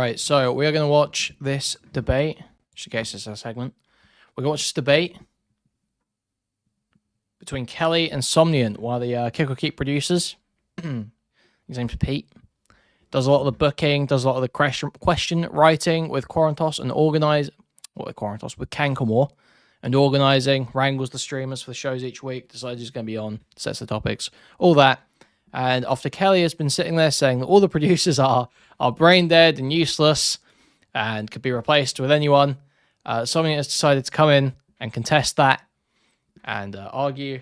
right, so we are going to watch this debate, just in case it's a segment. We're going to watch this debate between Kelly and Somniant, one of the Kick or Keep producers. His name's Pete. Does a lot of the booking, does a lot of the question writing with Qorantos and with Kankamore, and organizing, wrangles the streamers for the shows each week, decides who's going to be on, sets the topics, all that. And after Kelly has been sitting there saying that all the producers are brain dead and useless and could be replaced with anyone, Somniant has decided to come in and contest that and argue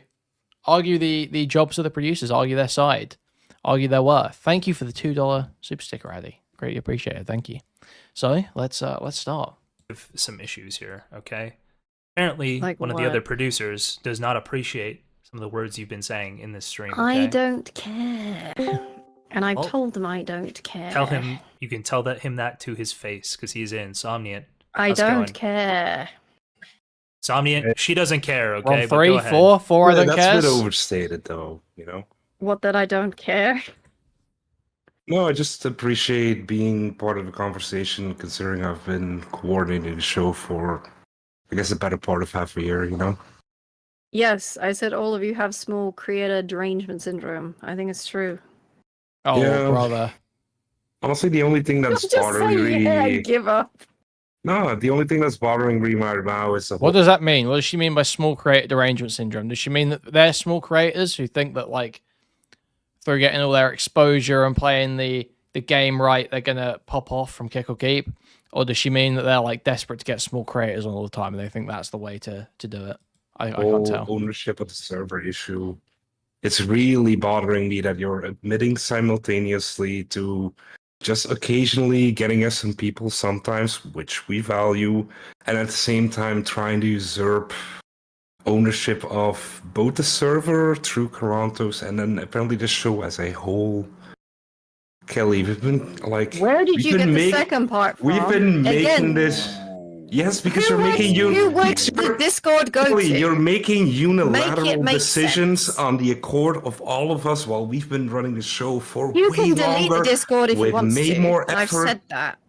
the jobs of the producers, argue their side, argue their worth. Thank you for the $2 super sticker, Addy. Greatly appreciated. Thank you. So let's start. Some issues here, okay? Apparently, like one what? of the other producers does not appreciate some of the words you've been saying in this stream. Okay? I don't care. And I've told them I don't care. Tell him, you can tell him that to his face, because he's in Somniant. I don't care. Somniant, she doesn't care, okay? On 3, 4, I don't care. That's a bit overstated, though, you know? What, that I don't care? No, I just appreciate being part of the conversation, considering I've been coordinating the show for, I guess, the better part of half a year, you know? Yes, I said all of you have small creator derangement syndrome. I think it's true. Oh, Yeah. brother. Honestly, the only thing that's Just bothering say, yeah, me... give up. No, the only thing that's bothering me right now is... What does that mean? What does she mean by small creator derangement syndrome? Does she mean that they're small creators who think that, like, through getting all their exposure and playing the game right, they're going to pop off from Kick or Keep? Or does she mean that they're, like, desperate to get small creators on all the time and they think that's the way to do it? I can't tell. Ownership of the server issue. It's really bothering me that you're admitting simultaneously to just occasionally getting us some people sometimes, which we value, and at the same time trying to usurp ownership of both the server through Qorantos and then apparently the show as a whole. Kelly, we've been like... Where did you get the second part from? We've been making this... Yes, because you're making who would the Discord go Kelly, to? You're making unilateral make decisions sense. on the accord of all of us while we've been running the show for You way can delete longer. the Discord if you We've want made to. more I've effort. said that.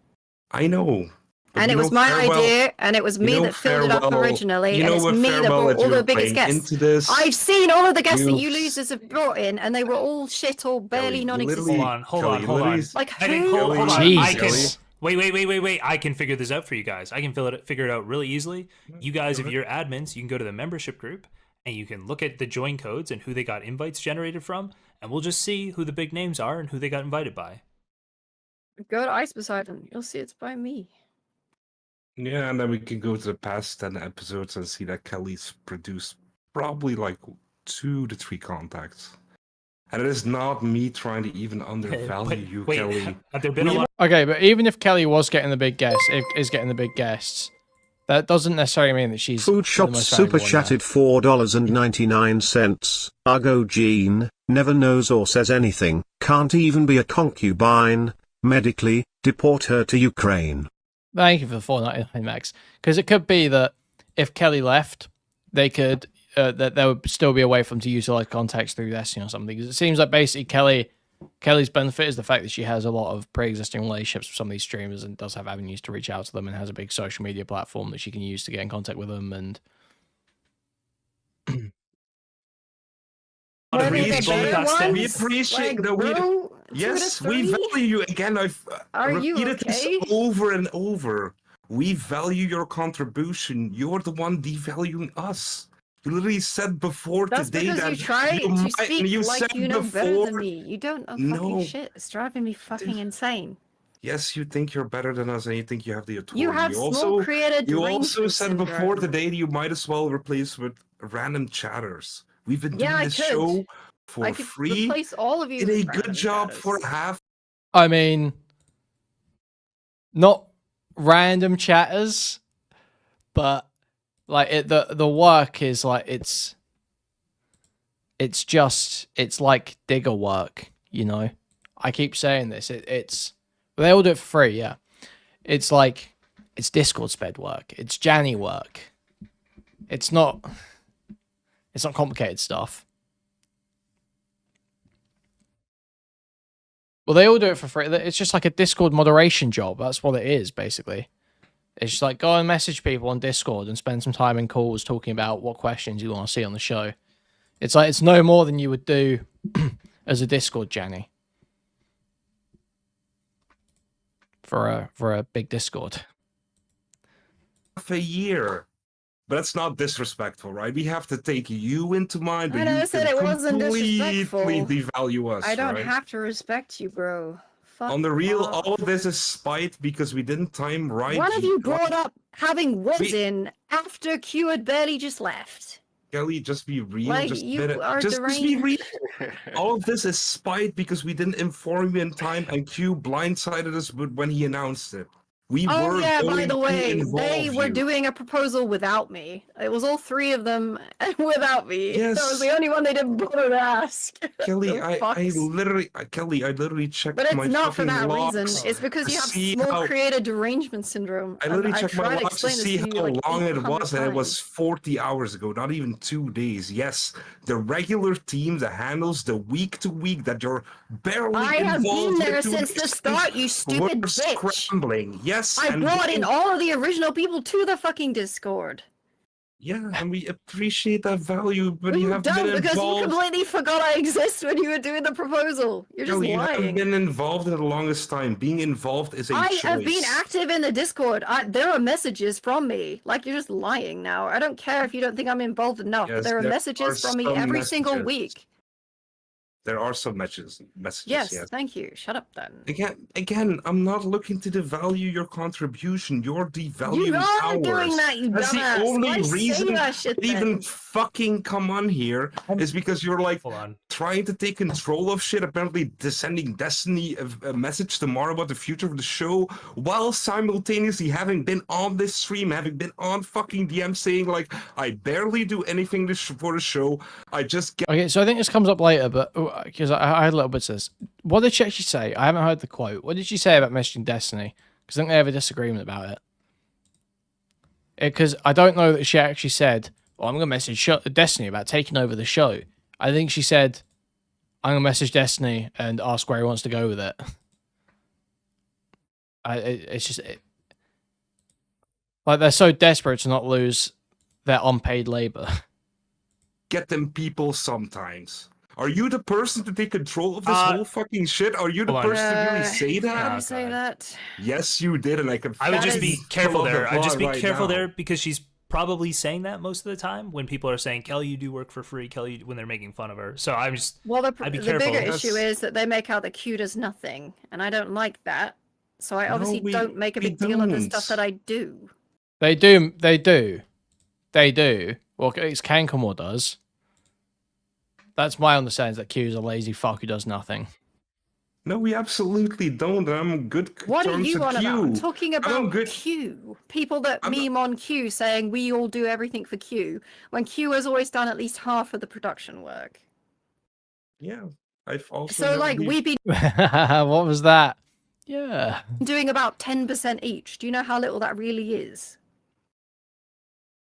I know. But And it was my idea, and it was me that filled it up Farewell- originally, you know and it's what me that Farewell brought all you're the biggest playing guests. into this? I've seen all of the guests that You- you losers have brought in, and they were all shit or barely Kelly, non-existent. Hold on. Like, I think, who? hold on. I can, Jesus. wait. I can figure this out for you guys. I can figure it out really easily. You guys, if you're admins, you can go to the membership group, and you can look at the join codes and who they got invites generated from, and we'll just see who the big names are and who they got invited by. Go to Ice Poseidon. You'll see it's by me. Yeah, and then we can go to the past 10 episodes and see that Kelly's produced probably like 2 to 3 contacts. And it is not me trying to even undervalue you, wait, Kelly. have there been a lot? Okay, but even if Kelly was getting the big guests, is getting the big guests, that doesn't necessarily mean that she's Food the Shop most super valuable one chatted $4.99. Argo Jean, never knows or says anything, can't even be a concubine. Medically, deport her to Ukraine. Thank you for the $4.99, Max. Because it could be that if Kelly left, they could that there would still be a way for them to utilize contacts through Destiny or something. Because it seems like basically Kelly's benefit is the fact that she has a lot of pre-existing relationships with some of these streamers and does have avenues to reach out to them and has a big social media platform that she can use to get in contact with them. And Where We did the better appreciate ones, that we... like, go Yes, to the we three? value you. Again, I've Are you repeated okay? this over and over. We value your contribution. You're the one devaluing us. You literally said before That's today because that you try you to might- speak you like said you know better before- than me. You don't know No. fucking shit. It's driving me fucking insane. Yes, you think you're better than us, and you think you have the authority. You have small created You also derangement said before syndrome. today that you might as well replace with random chatters. We've been Yeah, doing I this could. show for I could free. replace all of you Did with a good random job chatters. for half. I mean, not random chatters, but like the work is like it's like digger work, you know. I keep saying this. It's they all do it for free, yeah. It's like it's Discord sped work. It's Janny work. It's not complicated stuff. Well, they all do it for free. It's just like a Discord moderation job. That's what it is, basically. It's just like go and message people on Discord and spend some time in calls talking about what questions you want to see on the show. It's like it's no more than you would do as a Discord Janny for a big Discord. Half a year. But that's not disrespectful, right? We have to take you into mind. I never said it wasn't disrespectful. Completely devalue us. I don't right? have to respect you, bro. Fuck On the real, off. all of this is spite because we didn't time right. One of you brought up having Wiz in after Q had barely just left. Kelly, just be real. Like, just you admit it. are Just be real. deranged. All of this is spite because we didn't inform you in time, and Q blindsided us when he announced it. We Oh were yeah, by going the to way, they involve were you. doing a proposal without me. It was all three of them without me. Yes. That was the only one they didn't bother to ask. Kelly, The I fucks. literally checked But my it's not for fucking that logs reason. It's because to you have see small how- creator derangement syndrome. I literally and checked tried my to logs to explain this see to you how like long it 800 was, and it was times. 40 hours ago, not even 2 days. Yes, the regular team that handles the week to week that you're barely I have involved been there with to since the an start, you extent, stupid we're bitch. scrambling. Yes, I and brought we- in all of the original people to the fucking Discord. Yeah, and we appreciate that value, but Well, you you haven't don't been because you involved. completely forgot I exist when you were doing the proposal. You're just No, you haven't lying. been involved in the longest time. Being involved is a I choice. have been active in the Discord. There are messages from me. Like, you're just lying now. I don't care if you don't think I'm involved enough, but Yes, there are there messages are from me some every single messages. week. There are some messages. Yes, Yes. thank you. Shut up then. Again, I'm not looking to devalue your contribution. You're devaluing You are ours. doing that, you That's dumbass. the only Why say reason that shit I even then? fucking come on here is because you're like Hold on. trying to take control of shit, apparently sending Destiny a message tomorrow about the future of the show, while simultaneously having been on this stream, having been on fucking DM saying like, I barely do anything for the show. I just get Okay, so I think this comes up later, but because I had a little bit of this. What did she actually say? I haven't heard the quote. What did she say about messaging Destiny? Because I think they have a disagreement about it. Because I don't know that she actually said, "Well, I'm going to message Destiny about taking over the show." I think she said, "I'm going to message Destiny and ask where he wants to go with it." It's just like they're so desperate to not lose their unpaid labor. get them people sometimes. Are you the person to take control of this Uh, whole fucking shit? Are you the hold on. person to really Uh, say How that? do you Oh, say God. that? Yes, you did, and I can. I would That just be is careful pull up the there. I'd just be VOD right careful now. there because she's probably saying that most of the time when people are saying, Kelly, you do work for free, Kelly, when they're making fun of her. So I'm just, Well, I'd be the careful. bigger That's- issue is that they make out that Q does nothing, and I don't like that. So I No, obviously we- don't make a we big deal of the don't. stuff that I do. They do. Well, it's Kankamore does. That's my understanding, is that Q's a lazy fuck who does nothing. No, we absolutely don't. I'm on good What are terms you with on about? I'm Q. talking I'm on about good- Q. People that I'm not- meme on Q saying we all do everything for Q, when Q has always done at least half of the production work. Yeah, I've also. So, never like, been- we've been What was that? Yeah. doing about 10% each. Do you know how little that really is?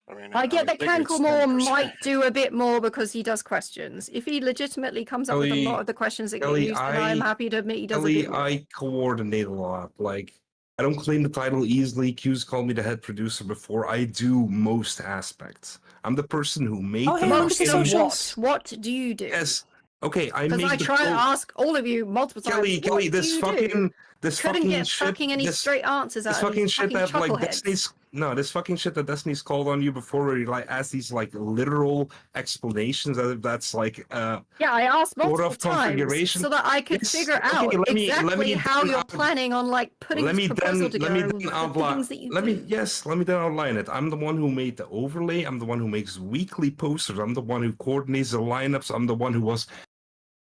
I mean, I get that think it's Kankamore 10%. might do a bit more because he does questions. If he legitimately comes up with a Ellie- lot of the questions that get Ellie, used, then I'm happy to admit he does a Ellie, bit more. I coordinate a lot. Like, I don't claim the title easily. Q's called me the head producer before. I do most aspects. I'm the person who made Oh, the hey, look Most at the of socials. what do you do? Yes. Okay, I Because make I the try to pro- ask all of you multiple times. Kelly, what Kelly, do this you fucking, do? this Couldn't fucking get shit, fucking any this, straight answers out this of fucking these shit fucking that like chuckleheads. Destiny's this fucking shit that Destiny's called on you before, where he like asks these like literal explanations. That's like Yeah, I asked Order multiple of times configuration? so that I could Yes, figure okay, out let me exactly how then you're out- planning on like putting let me this proposal then together. let me and then the outline. things that you Let do. me then outline it. I'm the one who made the overlay. I'm the one who makes weekly posters. I'm the one who coordinates the lineups. I'm the one who was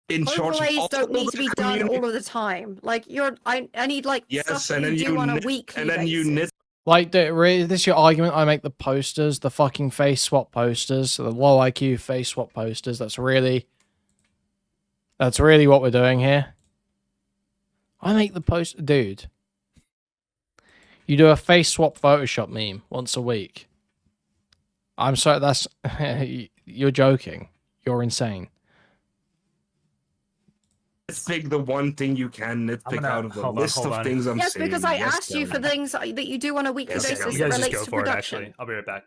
in charge of Overlays all don't need to the be done community. all of the time. Like I need like Yes, stuff and that then you do you on a knit- weekly and then basis. you knit. Like, is this your argument? I make the posters, the fucking face swap posters, the low IQ face swap posters. That's really what we're doing here. I make the post, dude. You do a face swap Photoshop meme once a week. I'm sorry, that's you're joking. You're insane. Nitpick the one thing you can nitpick out of the hold on, list hold of on. things I'm Yes, saying. because I Yes, asked you for Kelly. things that you do on a weekly Yes, basis Kelly. You that guys just relates go to for it, production. actually. I'll be right back.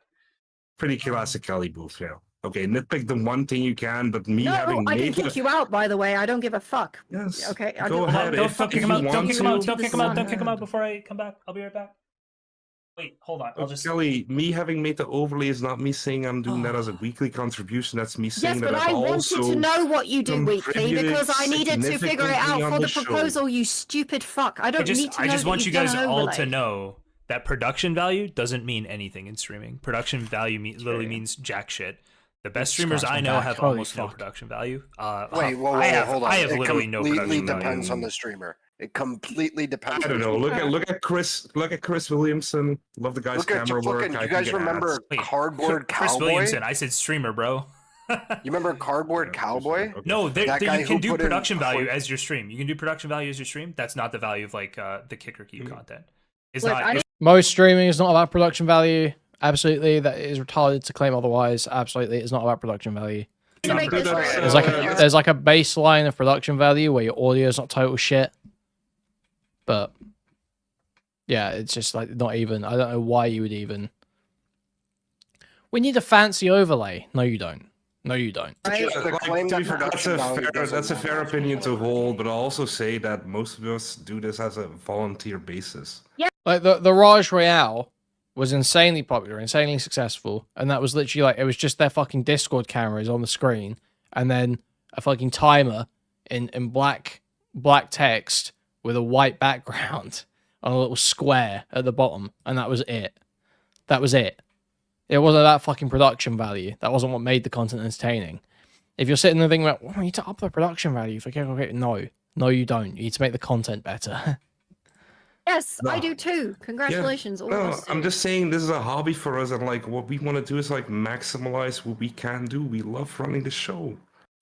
Pretty classic Kelly booth, yeah. Okay, nitpick the one thing you can, but me No, having I can made kick you out, by the way. I don't give a fuck. Yes. Okay, I Go don't- ahead. Don't If kick him you out. Don't want kick him out. to, Don't kick him go out. Don't kick him ahead. out before I come back. I'll be right back. Wait, hold on. I'll just. Kelly, me having made the overlay is not me saying I'm doing that as a weekly contribution. That's me saying Yes, that but I've I wanted also to know what you do weekly contributed because I needed to figure it out significantly on for the the show. proposal, you stupid fuck. I don't need to know I just that want you've you done guys an all overlay. to know that production value doesn't mean anything in streaming. Production value literally means jack shit. The best streamers Scratch I my know back. have Holy almost no fuck. production value. Wait, whoa, I have, hold on. I have It literally no completely production depends value. on the streamer. It completely depends. I don't know. Look at Chris. Look at Chris Williamson. Love the guy's Look at camera work. fucking. I You can guys get remember ads. Wait, Cardboard Chris Cowboy? Williamson. I said streamer, bro. You remember Cardboard Yeah, Cowboy? okay. No, That guy you can who do put in production value quick- as your stream. You can do production value as your stream. That's not the value of like the kick or keep Mhm. content. It's Look, not. I Most streaming is not about production value. Absolutely, that is retarded to claim otherwise. Absolutely, it's not about production value. To make this That's, right. There's like a baseline of production value where your audio is not total shit, but yeah, it's just like not even. I don't know why you would even. We need a fancy overlay. No, you don't. No, you don't. Right? Just the Like, claim to that be fair, production value doesn't that's a matter. fair opinion to hold, but I'll also say that most of us do this as a volunteer basis. Like the Raj Royale was insanely popular, insanely successful, and that was literally like it was just their fucking Discord cameras on the screen, and then a fucking timer in black text with a white background on a little square at the bottom, and that was it. That was it. It wasn't that fucking production value. That wasn't what made the content entertaining. If you're sitting there thinking about, we need to up the production value for okay, no, you don't. You need to make the content better. Yes, I No. do too. Congratulations, all of No, us. I'm do. just saying this is a hobby for us, and like what we want to do is like maximize what we can do. We love running the show.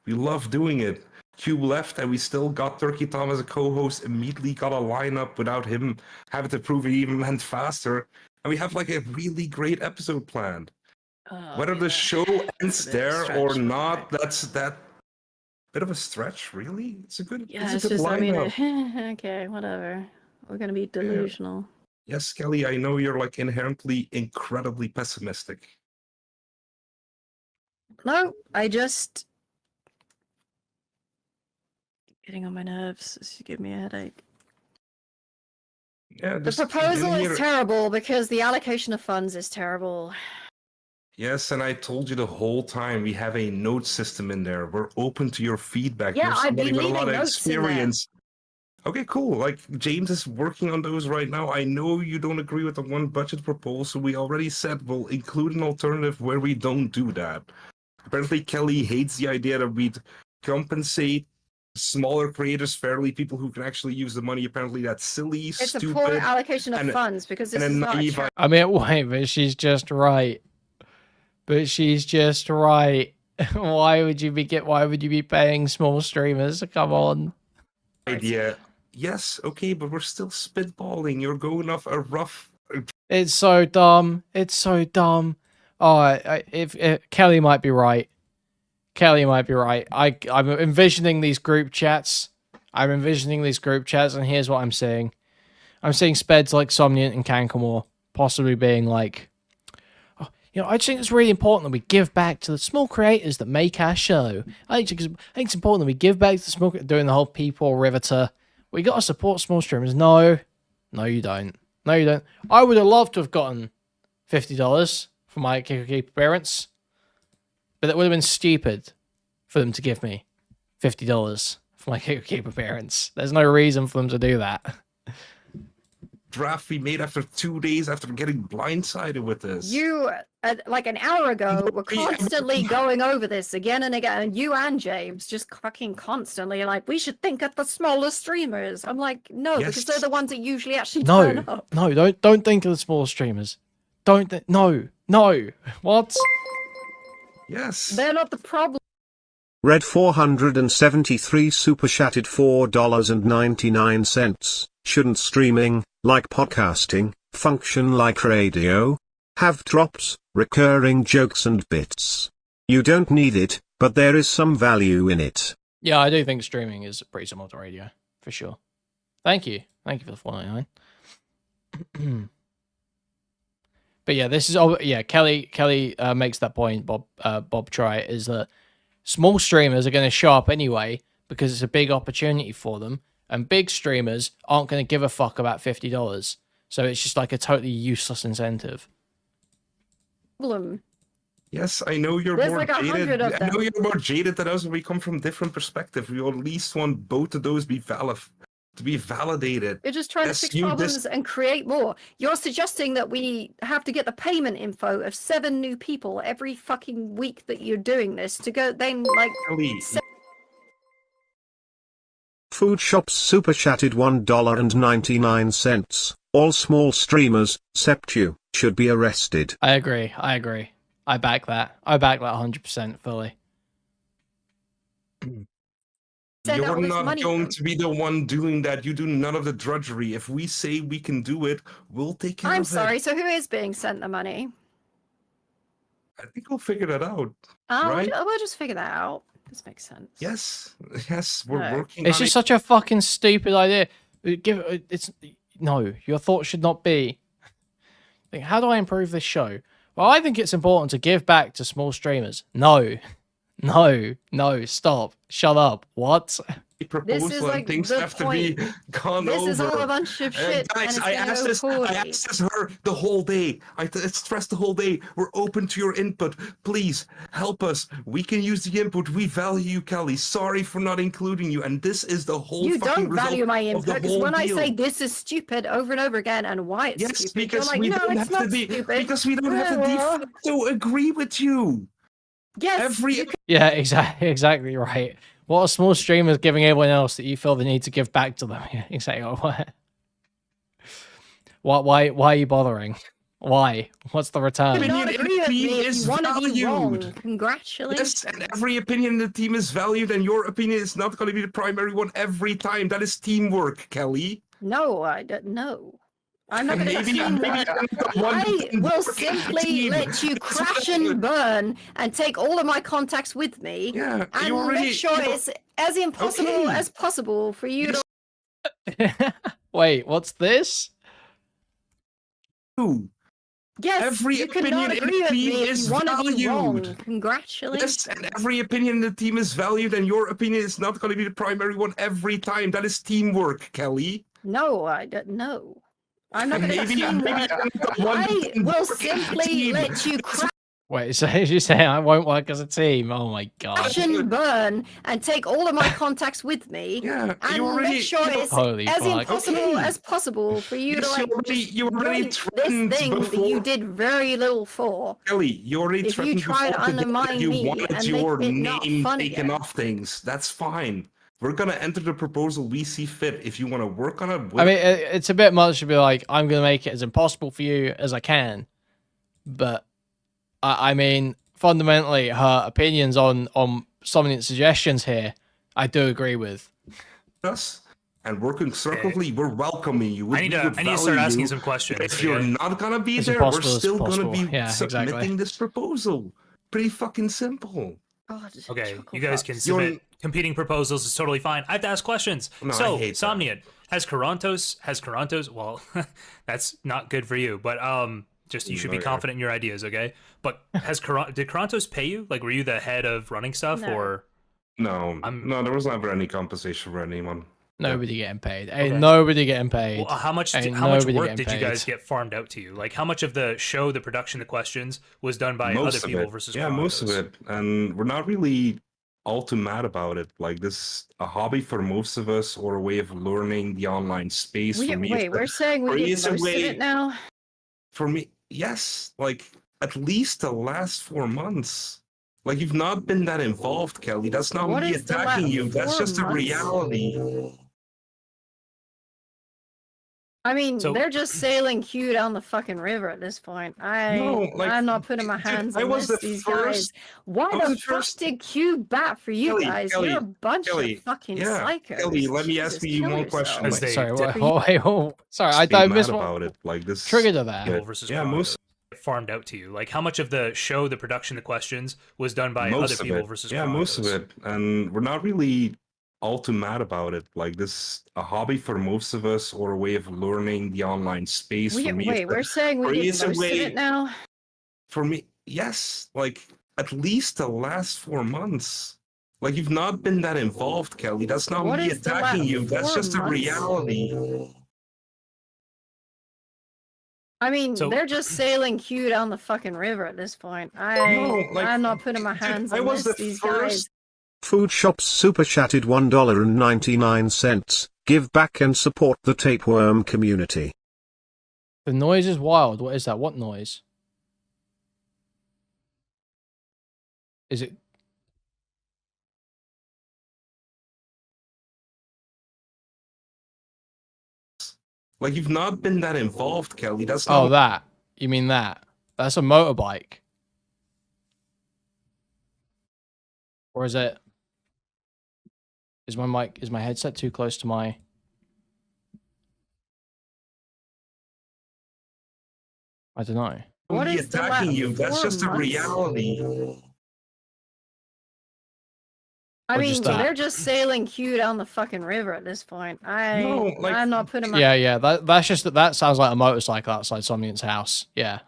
We love doing it. Cube left, and we still got Turkey Tom as a co-host. Immediately got a lineup without him having to prove it even went faster. And we have like a really great episode planned. Whether the show ends there or not, that's that bit of a stretch. Really, it's a good. Yeah, it's it's a good just, I mean, lineup. okay, whatever. We're gonna be delusional. Yes, Kelly, I know you're like inherently incredibly pessimistic. No, I just getting on my nerves. This give me a headache. Yeah, The just proposal in is here- terrible because the allocation of funds is terrible. Yes, and I told you the whole time we have a note system in there. We're open to your feedback. Yeah, You're I've been somebody with a lot leaving of notes in there. experience. Okay, cool. Like James is working on those right now. I know you don't agree with the one budget proposal. We already said we'll include an alternative where we don't do that. Apparently, Kelly hates the idea that we'd compensate smaller creators fairly, people who can actually use the money. Apparently, that's silly, It's stupid. a poor allocation of and- funds because this and a is not a naive char- I mean, wait, but she's just right. But she's just right. Why would you be paying small streamers? Come on. idea. Yes, okay, but we're still spitballing. You're going off a rough. It's so dumb. It's so dumb. Oh, if Kelly might be right. Kelly might be right. I'm envisioning these group chats. And here's what I'm seeing. I'm seeing speds like Somniant and Kankamore possibly being like, oh, I just think it's really important that we give back to the small creators that make our show. I think it's important that we give back to the small, doing the whole people riveter. We got to support small streamers. No, you don't. No, you don't. I would have loved to have gotten $50 for my Kick or Keep appearance, but that would have been stupid for them to give me $50 for my Kick or Keep appearance. There's no reason for them to do that. Draft we made after 2 days after getting blindsided with this. You, like an hour ago, were constantly going over this again and again. And you and James just fucking constantly like, we should think of the smaller streamers. I'm like, no, because Yes. they're the ones that usually actually turn No, up. don't think of the small streamers. No. What? Yes. They're not the problem. Red 473 super chatted $4.99. Shouldn't streaming, like podcasting, function like radio? Have drops, recurring jokes and bits. You don't need it, but there is some value in it. Yeah, I do think streaming is pretty similar to radio, for sure. Thank you for the 4.99. But yeah, this is Kelly makes that point. Bob Try is that small streamers are going to show up anyway because it's a big opportunity for them, and big streamers aren't going to give a fuck about $50. So it's just like a totally useless incentive. Yes, I know you're There's more like jaded. 100 of I know them. you're more jaded than us, and we come from different perspectives. We at least want both of those to be validated. You're just trying Yes, to fix you problems and create more. You're suggesting that we have to get the payment info of 7 new people every fucking week that you're doing this to go then like Kelly, Food Shops super chatted $1.99. All small streamers, except you, should be arrested. I agree. I back that. I back that 100% fully. Send all you're this not money going from. to be the one doing that. You do none of the drudgery. If we say we can do it, we'll take care I'm of it. sorry, so who is being sent the money? I think we'll figure that out. Oh, Right? we'll just figure that out. This makes sense. Yes, we're No. working It's on just such a fucking stupid idea. Your thoughts should not be. Like, how do I improve this show? Well, I think it's important to give back to small streamers. No, stop, shut up. What? proposal is and like things the have to be gone This over. is all a bunch of shit. Guys, and I it's asked this her the whole day. I stressed the whole day. We're open to your input. Please help us. We can use the input. We value you, Kelly. Sorry for not including you. And this is the whole. You fucking don't value my result of the input because whole when I deal. say this is stupid over and over again and why it's Yes, stupid, because you're like, we no, don't it's have not to be. stupid. Because we don't have to de facto agree with you. Yes, Every you Yeah, exactly right. What are small streamers giving everyone else that you feel the need to give back to them? Yeah, exactly. Why are you bothering? Why? What's the return? could not Opinion agree with me if is you want to be wrong. valued. Congratulations. Yes, and every opinion in the team is valued, and your opinion is not going to be the primary one every time. That is teamwork, Kelly. No, I don't know. I'm not And going to maybe you're not the one I that can will work in the simply team. let you That's crash what I- and burn and take all of my contacts with me Yeah, and you already. make sure it's as impossible Okay. as possible for you to Wait, what's this? do. Yes, every you could opinion not in agree the with team me if is you want to be wrong. valued. Congratulations. Yes, and every opinion in the team is valued, and your opinion is not going to be the primary one every time. That is teamwork, Kelly. No, I don't know. I'm not And going to maybe you're not the one that I can will work in the simply team. let you crash Wait, so you say I won't work as a team? Oh my god. and burn and take all of my contacts with me Yeah, and you already. make sure it's Holy as fuck. impossible Okay. as possible for you Yes, to like you already just threatened this thing that you before. did very little for. Kelly, you already If you threatened try to before today that undermine you me wanted and your make it not name fun taken again. off things. That's fine. We're gonna enter the proposal we see fit. If you want to work on it, I mean, it's a bit much to be like, I'm going to make it as impossible for you as I can. But, I mean, fundamentally, her opinions on Somniant suggestions here, I do agree with. us and working constructively, we're welcoming you. I need to start asking some questions. If you're okay? not gonna be As there, we're impossible as still gonna be possible. Yeah, submitting exactly. this proposal. Pretty fucking simple. God, Okay, chuckle you guys fucks. can You're- submit competing proposals. It's totally fine. I have to ask questions. No, I So, hate that. Somniant, has Qorantos, well, that's not good for you, but just you should be No, yeah. confident in your ideas, okay? But did Qorantos pay you? Like, were you the head of running stuff, No. or No, I'm- no, there was never any compensation for anyone. Nobody getting paid. Ain't Okay. nobody getting paid. well, how much Ain't work nobody did getting you guys paid. get farmed out to you? Like, how much of the show, the production, the questions was done by Most other of people it. versus Yeah, most of Qorantos? it. And we're not really all too mad about it. Like, this is a hobby for most of us, or a way of learning the online space. For me, Wait, we're saying we did it's a most of way- it now? for me, yes, like at least the last 4 months. Like, you've not been that involved, Kelly. That's not What me is the attacking last you. That's 4 just a months? reality. I mean, So- they're just sailing Q down the fucking river at this point. No, like, I'm not putting my dude, hands I on was this. the These first- guys. Why I was the the fuck first- did Q bat for you Kelly, guys? Kelly, You're a bunch Kelly, of fucking yeah, psychos. Kelly, let me ask Jesus, you kill one yourself. question. As they Sorry, did- sorry, I Just don't be I mad missed what about it. Like, this triggered of that. People versus Yeah, Qorantos. most farmed out to you? Like, how much of the show, the production, the questions was done by Most other of people it. versus Yeah, most of Qorantos? it. And we're not really all too mad about it. Like, this a hobby for most of us, or a way of learning the online space. For me, Wait, we're saying we for me, did it's a most of way. it now? For me, yes. Like, at least the last 4 months. Like, you've not been that involved, Kelly. That's not What me is the attacking you. That's 4 just a months? reality. I mean, So- they're just sailing Q down the fucking river at this point. I'm not putting my hands I on was this. the These guys. first. Food Shops super chatted $1.99. Give back and support the tapeworm community. The noise is wild. What is that? What noise? Is it? Like, you've not been that involved, Kelly. That's not. Oh, that. You mean that? That's a motorbike. Or is it? Is my mic? Is my headset too close to my? I don't know. What me is the attacking last you. That's 4 just a months? reality. I Or mean, just that. they're just sailing Q down the fucking river at this point. No, like- I'm not putting my Yeah. That's just that sounds like a motorcycle outside Somniant's house. Yeah.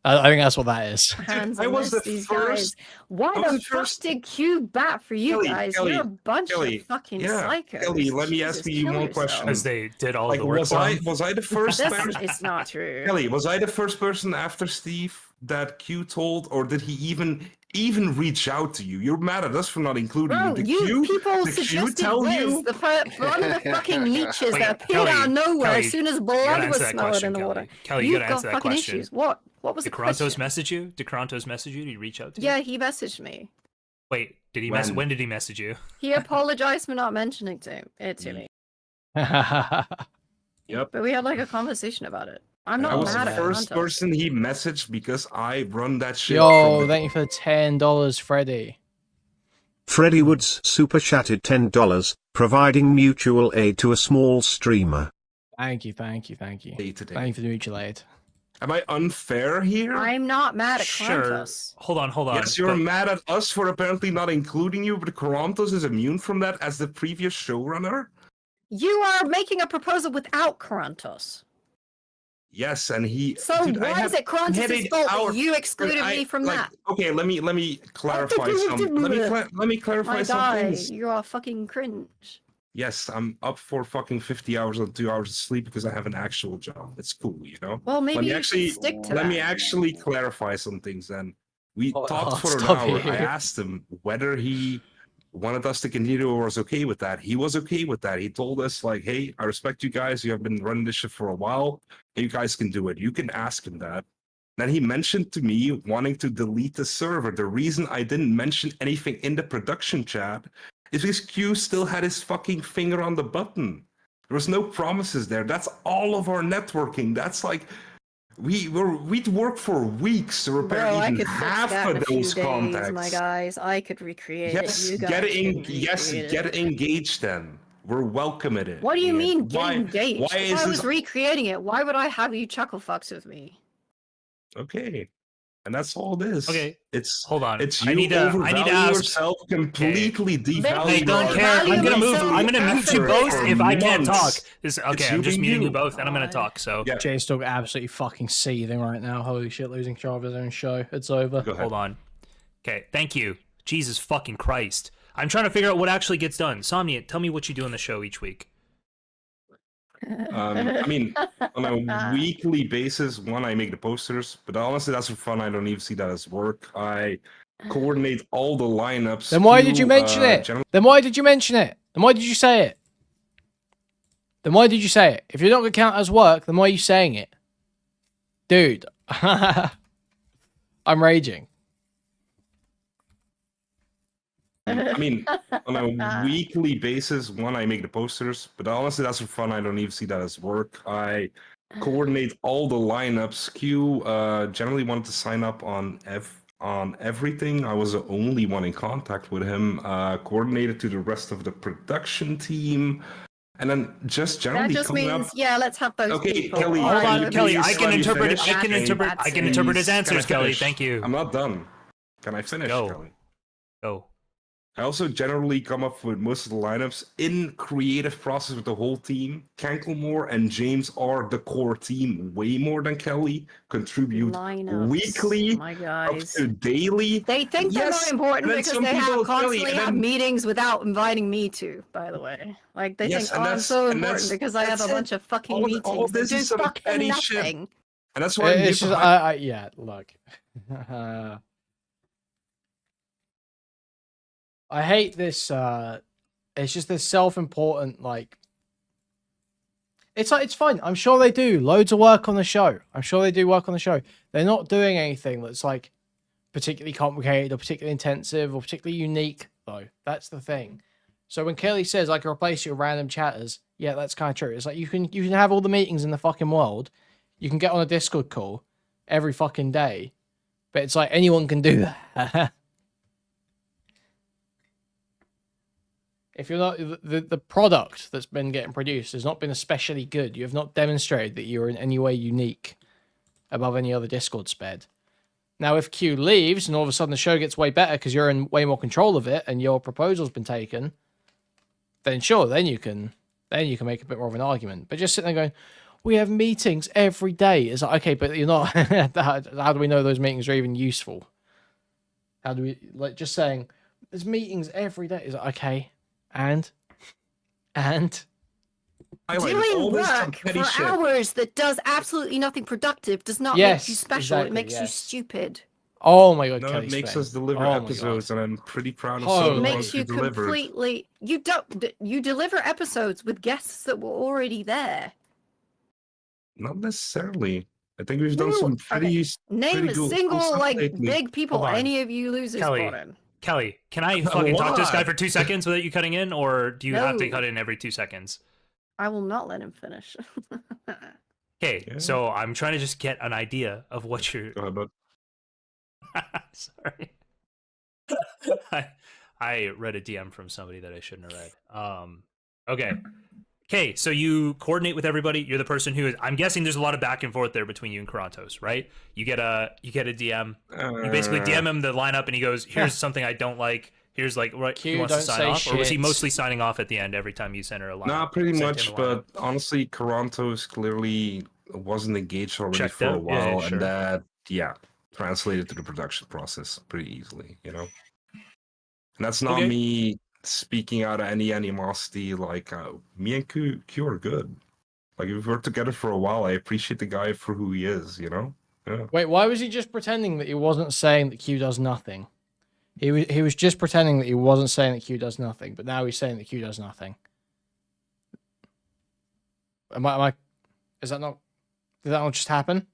I think that's what that is. hands I on was this. the These first- guys. Why I was the the fuck first- did Q bat for you Kelly, guys? Kelly, You're a bunch Kelly, of fucking yeah, psychos. Kelly, let me ask Jesus, you kill one yourself. question. Because they did all Like, the work was for I him? was I the first This person? is not true. Kelly, was I the first person after Steve that Q told, or did he even reach out to you? You're mad at us for not including Bro, you. you people did Q suggested tell Liz, you? one of the fucking leeches Wait, that appeared Kelly, out of nowhere Kelly, as soon as You gotta blood was answer that smelled question, in the Kelly. water. Kelly, you You've gotta answer got that fucking question. issues. What was the Did Qorantos question? message you? Did Qorantos message you? Did he reach out to you? Yeah, he messaged me. Wait, did he When? when did he message you? He apologized for not mentioning it to me. Yep. But we had like a conversation about it. I'm I not was mad the at first Qorantos. person he messaged because I run that shit. Yo, from the thank you for the $10, Freddy. Freddie Woods super chatted $10, providing mutual aid to a small streamer. Thank you. day to Thank day. you for the mutual aid. Am I unfair here? I'm not mad at Sure. Qorantos. Hold on. Yes, you're but- mad at us for apparently not including you, but Qorantos is immune from that as the previous showrunner? You are making a proposal without Qorantos. Yes, and he. So Dude, why is it Qorantos' headed fault out- that you excluded I- me from like, that? Okay, let me clarify some. Let me clarify My some guy, things. you are fucking cringe. Yes, I'm up for fucking 50 hours or 2 hours of sleep because I have an actual job. It's cool, you know. Well, maybe Let me you actually should stick to let that. me actually clarify some things. Then we Oh, talked for an stop hour. it. I asked him whether he wanted us to continue or was okay with that. He was okay with that. He told us like, "Hey, I respect you guys. You have been running this shit for a while. You guys can do it. You can ask him that." Then he mentioned to me wanting to delete the server. The reason I didn't mention anything in the production chat is because Q still had his fucking finger on the button. There was no promises there. That's all of our networking. That's like we'd work for weeks to repair Bro, I even could fix half that in of a few those days, contacts. my guys. I could recreate Yes, it. You guys couldn't recreate it. get engaged then. We're welcome at it. What do you And mean get why- engaged? Why If is I this was recreating it, why would I have you chuckle fucks with me? okay? And that's all it is. Okay, It's hold on. it's I you need to overvalue ask. yourself, completely devalue. I don't I care. value I'm gonna move. myself I'm gonna mute you after both if I can't talk. months. Okay, I'm you just being muting you you. both, and I'm gonna God. talk. So Yeah. Jstlk absolutely fucking seething right now. Holy shit, losing control of his own show. It's over. Go ahead. hold on. Okay, thank you. Jesus fucking Christ. I'm trying to figure out what actually gets done. Somniant, tell me what you do on the show each week. I mean, on a weekly basis, one, I make the posters, but honestly, that's for fun. I don't even see that as work. I coordinate all the lineups. Then why did you Q, mention it? generally- Then why did you mention it? Then why did you say it? Then why did you say it? If you're not going to count as work, then why are you saying it? Dude. I'm raging. I mean, on a weekly basis, one, I make the posters, but honestly, that's for fun. I don't even see that as work. I coordinate all the lineups. Q generally wanted to sign up on everything. I was the only one in contact with him. Coordinated to the rest of the production team, And then just That generally just coming means, up. yeah, let's have those Okay, people. Kelly, Hold Can on, you Kelly. please I can let me interpret. finish? I can interpret. I can interpret his Please, answers, can I Kelly. finish? Thank you. I'm not done. Can I finish, Go. Kelly? Go. I also generally come up with most of the lineups in creative process with the whole team. Kanklemore and James are the core team way more than Kelly. Contribute Lineups. weekly, My up guys. to daily. They think they're Yes, not important and then because some they people, have Kelly, constantly and have then- meetings without inviting me to, by the way. Like, they Yes, think, and oh, I'm that's- so and important that's- because I have a that's it. bunch of fucking All meetings that this do is some fucking petty shit. nothing. And that's why I'm It's here just, to yeah, look. I hate this. It's just this self-important, like. It's like, it's fine. I'm sure they do loads of work on the show. I'm sure they do work on the show. They're not doing anything that's like particularly complicated or particularly intensive or particularly unique, though. That's the thing. So when Kelly says I can replace you with random chatters, yeah, that's kind of true. It's like you can have all the meetings in the fucking world. You can get on a Discord call every fucking day, but it's like anyone can do that. If you're not the product that's been getting produced has not been especially good. You have not demonstrated that you're in any way unique above any other Discord sped. Now, if Q leaves and all of a sudden the show gets way better because you're in way more control of it and your proposal's been taken, then sure, then you can make a bit more of an argument. But just sitting there going, we have meetings every day. It's like, okay, but you're not. How do we know those meetings are even useful? How do we, like, just saying there's meetings every day? Is like, okay, and Doing work for hours that does absolutely nothing productive does not Yes, make you special. exactly, It makes you yes. stupid. oh my god, No, Kelly it makes Sven. us deliver Oh my episodes, God. and I'm pretty proud of Holy some of It the Lord. makes ones we you delivered. completely. You deliver episodes with guests that were already there. Not necessarily. I think we've done No, some okay. pretty Name pretty a cool single stuff like lately. big people Hold on. any of you losers Kelly. brought in. Kelly, can I fucking talk to this guy lot. for 2 seconds without you cutting in, or do you have to No. cut in every 2 seconds? I will not let him finish. Okay, Yeah. so I'm trying to just get an idea of what you're. Go ahead, bud. Sorry. I read a DM from somebody that I shouldn't have read. Okay. Okay, so you coordinate with everybody. You're the person who is. I'm guessing there's a lot of back and forth there between you and Qorantos, right? You get a DM. You basically DM him the lineup, and he goes, "Here's something I don't like. Here's like what he Q, wants to don't sign say off." Or was he shit. mostly signing off at the end every time you sent her a lineup? Nah, pretty Sent him much. a lineup? But honestly, Qorantos clearly wasn't engaged already Checked for a out? Yeah, while, sure. and that translated to the production process pretty easily. And that's not Okay. me speaking out of any animosity. Like me and Q are good. Like we've worked together for a while. I appreciate the guy for who he is. Yeah. Wait, why was he just pretending that he wasn't saying that Q does nothing? He was just pretending that he wasn't saying that Q does nothing, but now he's saying that Q does nothing. Am I? Is that not? Did that not just happen?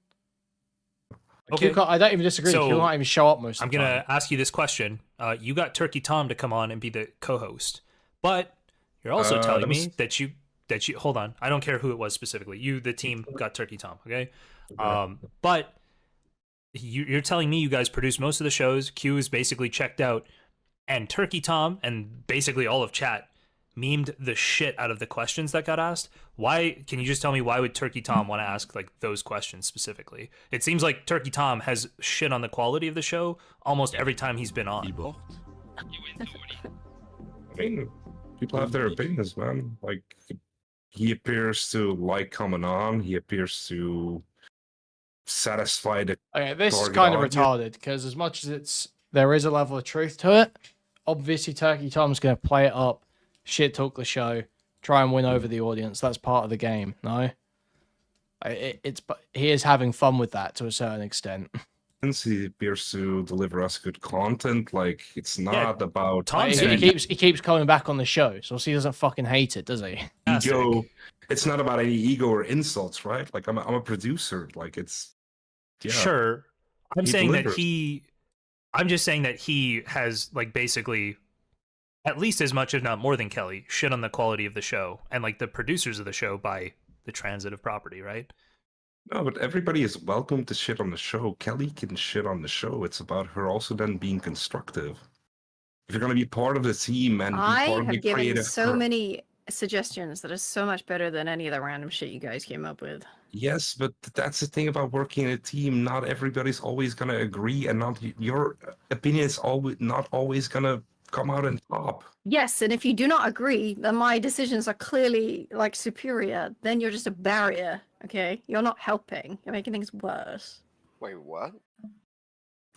Okay. Q can't, I don't even disagree. So, Q can't even show up most of I'm the gonna time. ask you this question. You got Turkey Tom to come on and be the co-host, but you're also telling that me was- that you hold on. I don't care who it was specifically. You, the team, got Turkey Tom. Okay. But you're telling me you guys produce most of the shows. Q is basically checked out, and Turkey Tom and basically all of chat memed the shit out of the questions that got asked. Why? Can you just tell me why would Turkey Tom want to ask like those questions specifically? It seems like Turkey Tom has shit on the quality of the show almost every time he's been on. I mean, people have their opinions, man. Like he appears to like coming on. He appears to satisfy the Okay, this is target kind of audience. retarded because as much as there is a level of truth to it, obviously Turkey Tom's going to play it up, shit talk the show, try and win over the audience. That's part of the game, no? But he is having fun with that to a certain extent. Since he appears to deliver us good content, like it's not about Tom He said- keeps coming back on the show, so he doesn't fucking hate it, does he? ego. It's not about any ego or insults, right? Like I'm a producer. Like it's Sure. I'm He saying delivers. I'm just saying that he has like basically at least as much, if not more than Kelly, shit on the quality of the show and like the producers of the show by the transitive property, right? No, but everybody is welcome to shit on the show. Kelly can shit on the show. It's about her also then being constructive. If you're gonna be part of the team and be I part of the have given creative so many suggestions that are so much better than any of the random shit you guys came up with. Yes, but that's the thing about working in a team. Not everybody's always gonna agree, and not your opinion is always not always gonna come out on top. Yes, and if you do not agree that my decisions are clearly like superior, then you're just a barrier. Okay, you're not helping. You're making things worse. Wait, what?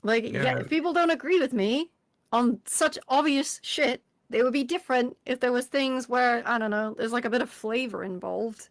Like, yeah, if people don't agree with me on such obvious shit, they would be different if there was things where, I don't know, there's like a bit of flavor involved.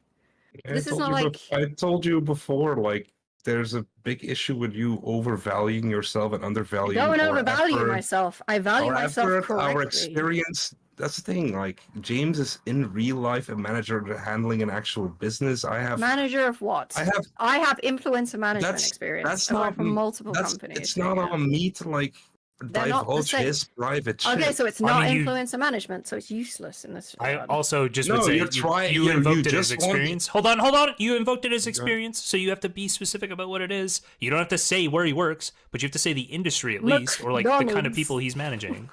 This is not like... I told you before, like, there's a big issue with you overvaluing yourself and I undervaluing don't our overvalue effort. myself. I value Our myself effort, correctly. our experience. That's the thing. Like, James is in real life a manager handling an actual business. I have Manager of what? I have influencer management experience. That's I not work for multiple companies. It's not on me to like They're not the divulge same. his private shit. Okay, so it's I not mean, influencer management, so it's useless in this I regard. also just No, would say you're trying- you you invoked it just as want- experience. Hold on. You invoked it as experience, so you have to be specific about what it is. You don't have to say where he works, but you have to say the industry at least, or like the kind of McDonald's. people he's managing.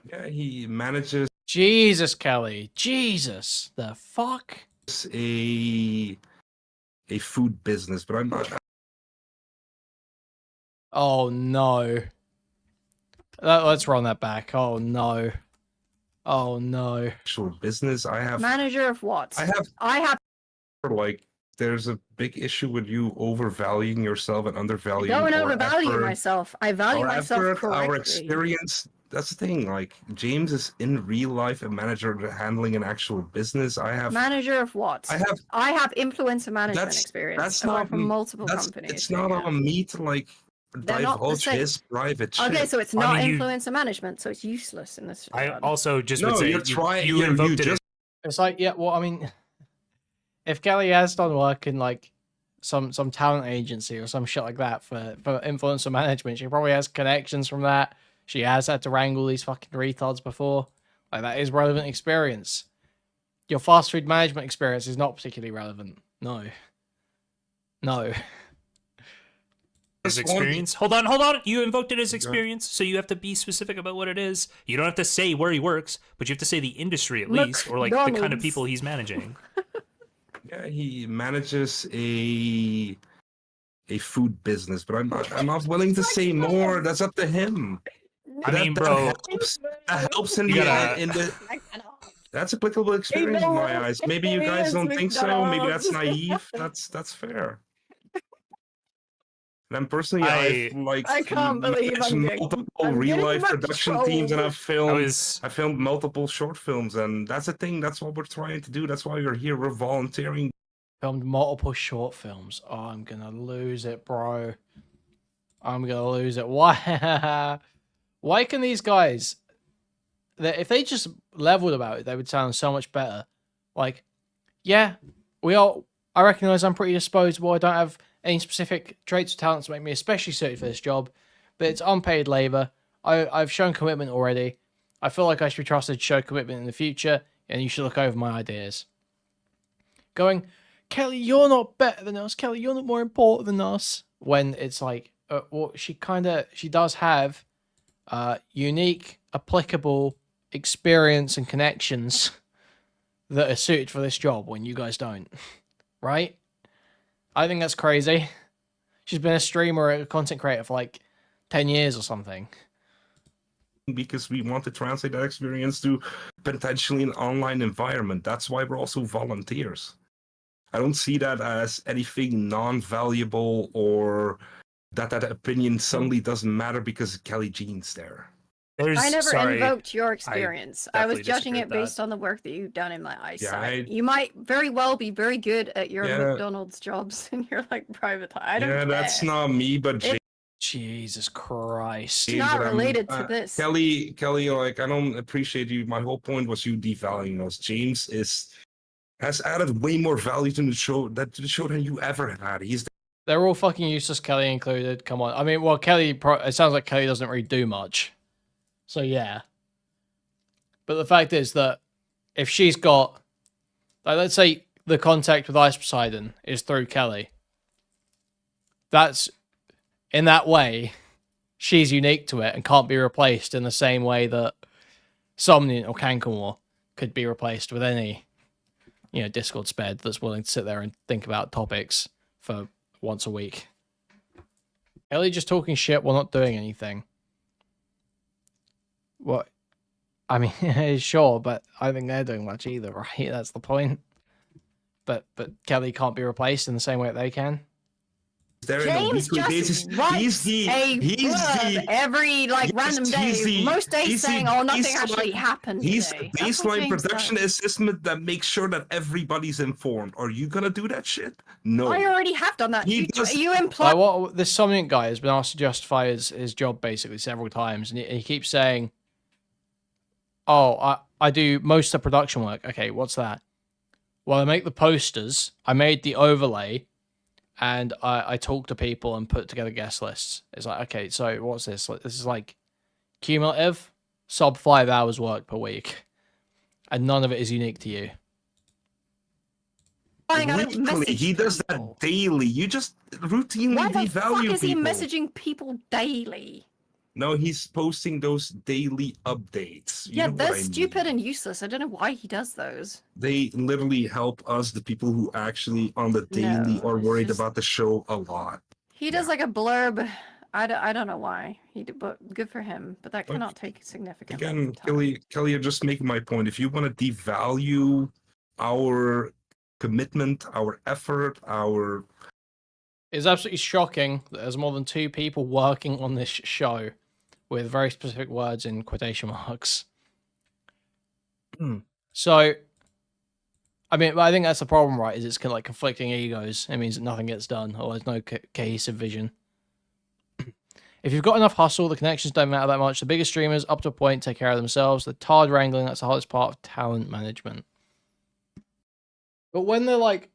Yeah, he manages Jesus, Kelly. Jesus. The fuck? a food business, but I'm not Oh, no. Let's run that back. Oh, no. Oh, no. actual business. I have Manager of what? I have like there's a big issue with you overvaluing yourself and I undervaluing don't our overvalue effort. myself. I value Our myself effort, correctly. our experience. That's the thing. Like, James is in real life a manager handling an actual business. Manager of what? I have influencer management That's- experience. that's I work not for m- multiple that's companies. it's not on me to like They're not the divulge same. his private shit. Okay, so it's I not mean, you- influencer management, so it's useless in this I regard. also just No, would say you're trying. you invoked it. just It's like, yeah, well, I mean, if Kelly has done work in like some talent agency or some shit like that for influencer management, she probably has connections from that. She has had to wrangle these fucking retards before. Like, that is relevant experience. Your fast food management experience is not particularly relevant. No. No. As Just want- experience. Hold on. You invoked it as experience, so you have to be specific about what it is. You don't have to say where he works, but you have to say the industry at least, or like the kind of McDonald's. people he's managing. yeah, he manages a food business, but I'm not willing to say more. That's up to him. I mean, bro, that helps in You the gotta- in the. That's applicable experience in my eyes. Maybe you guys don't think so. Maybe that's naive. That's fair. And then personally, I've like I can't believe I'm managed getting- multiple I'm real getting life much production teams, and trolled. I filmed multiple short films, and that's the thing. That's what we're trying to do. That's why we're here. We're volunteering. Filmed multiple short films. Oh, I'm gonna lose it, bro. I'm gonna lose it. Why? Why can these guys? If they just leveled about it, they would sound so much better. Like, yeah, I recognize I'm pretty disposable. I don't have any specific traits or talents to make me especially suited for this job, but it's unpaid labor. I've shown commitment already. I feel like I should be trusted to show commitment in the future, and you should look over my ideas. Going, Kelly, you're not better than us. Kelly, you're not more important than us. When it's like, well, she does have unique, applicable experience and connections that are suited for this job when you guys don't. Right? I think that's crazy. She's been a streamer, a content creator for like 10 years or something. Because we want to translate that experience to potentially an online environment. That's why we're also volunteers. I don't see that as anything non-valuable or that opinion suddenly doesn't matter because Kelly Jean's there. I never sorry. invoked your experience. I was definitely judging disagree it with based on the work that you've done in my eyesight. I- You might very well be very good at your Yeah. McDonald's jobs in your like private time. I don't Yeah, care. that's not me, but It- Jesus Christ. It's not and related to this. Kelly, like, I don't appreciate you. My whole point was you devaluing us. James has added way more value to the show than you ever had. He's They're all fucking useless, Kelly included. Come on. I mean, well, it sounds like Kelly doesn't really do much. So, yeah. But the fact is that if she's got, like, let's say the contact with Ice Poseidon is through Kelly, that's, in that way, she's unique to it and can't be replaced in the same way that Somniant or Kankan were. could be replaced with any, Discord sped that's willing to sit there and think about topics for once a week. Ellie just talking shit while not doing anything. What? I mean, sure, but I don't think they're doing much either, right? That's the point. But Kelly can't be replaced in the same way that they can. There in a James weekly just basis. writes a blurb every random day. Most days saying, "Oh, nothing actually happened He's today." the That's what baseline James production does. assessment that makes sure that everybody's informed. Are you gonna do that shit? No. I already have done that. He You does- imply Like this Somniant guy has been asked to justify his job basically several times, and he keeps saying, "Oh, I do most of the production work." Okay, what's that? Well, I make the posters, I made the overlay, and I talk to people and put together guest lists. It's like, okay, so what's this? Like, this is like cumulative, sub 5 hours work per week, and none of it is unique to you. I don't Weekly, message he does people. that daily. You just routinely Why the fuck devalue is he people. messaging people daily? No, he's posting those daily updates. You Yeah, know what they're I stupid mean. and useless. I don't know why he does those. They literally help us, the people who actually on the daily No, are it's worried just- about the show a lot. He does like a blurb. I don't know why. But good for him. But that cannot take significant Again, length of time. Kelly, you're just making my point. If you want to devalue our commitment, our effort, our It's absolutely shocking that there's more than 2 people working on this show with very specific words in quotation marks. So, I mean, I think that's the problem, right? Is it's kind of like conflicting egos. It means that nothing gets done, or there's no cohesive vision. If you've got enough hustle, the connections don't matter that much. The bigger streamers, up to a point, take care of themselves. The tard wrangling, that's the hardest part of talent management. But when they're like,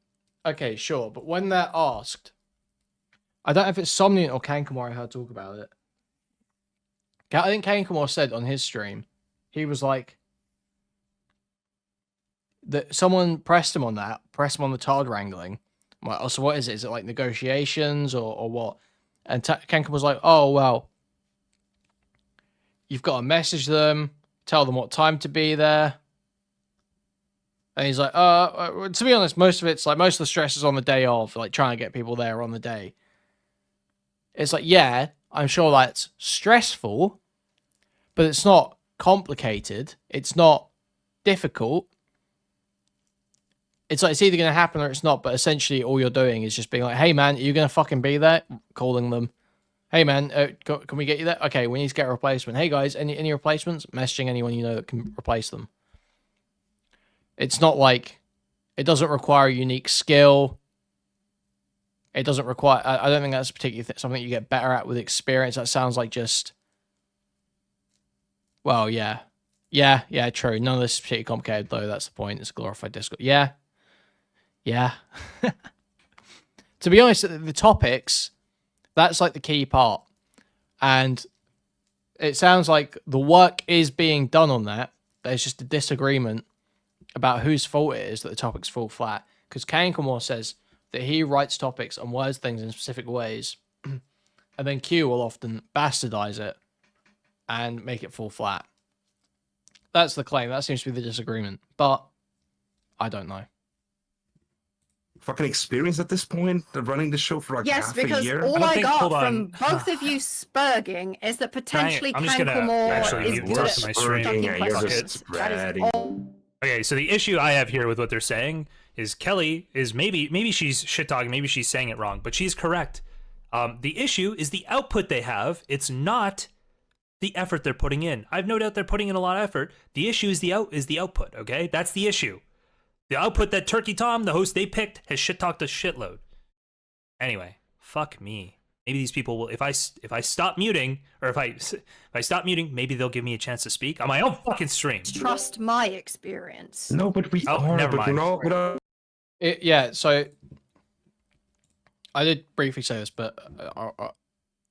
okay, sure, but when they're asked, I don't know if it's Somniant or Kankamore I heard talk about it. I think Kankamore said on his stream, he was like, that someone pressed him on the tard wrangling. I'm like, oh, so what is it? Is it like negotiations or what? And Kankamore was like, oh, well, you've got to message them, tell them what time to be there. And he's like, to be honest, most of the stress is on the day of, like trying to get people there on the day. It's like, yeah, I'm sure that's stressful, but it's not complicated. It's not difficult. It's like, it's either going to happen or it's not, but essentially all you're doing is just being like, hey man, are you going to fucking be there? Calling them. Hey man, can we get you there? Okay, we need to get a replacement. Hey guys, any replacements? Messaging anyone you know that can replace them. It's not like, it doesn't require a unique skill. It doesn't require, I don't think that's particularly something you get better at with experience. That sounds like just, well, yeah. Yeah, true. None of this is particularly complicated though. That's the point. It's a glorified Discord. Yeah. To be honest, the topics, that's like the key part. And it sounds like the work is being done on that. There's just a disagreement about whose fault it is that the topics fall flat. Because Kankamore says that he writes topics and words things in specific ways, and then Q will often bastardize it and make it fall flat. That's the claim. That seems to be the disagreement. But I don't know. fucking experience at this point, running the show for like Yes, half because a year. all I got hold from on. both of you spurging is that potentially I'm just gonna actually Kankamore is mute good the at rest of my stream. ducking Yeah, you're questions. just That is spreading. all. Okay, so the issue I have here with what they're saying is Kelly is maybe she's shit talking, maybe she's saying it wrong, but she's correct. The issue is the output they have. It's not the effort they're putting in. I've no doubt they're putting in a lot of effort. The issue is the output. Okay, that's the issue. The output that Turkey Tom, the host they picked, has shit talked a shitload. Anyway, fuck me. Maybe these people will. If I stop muting, or if I stop muting, maybe they'll give me a chance to speak on my own fucking stream. Trust my experience. No, but we Oh, are. never But we're mind. not. Yeah, so I did briefly say this, but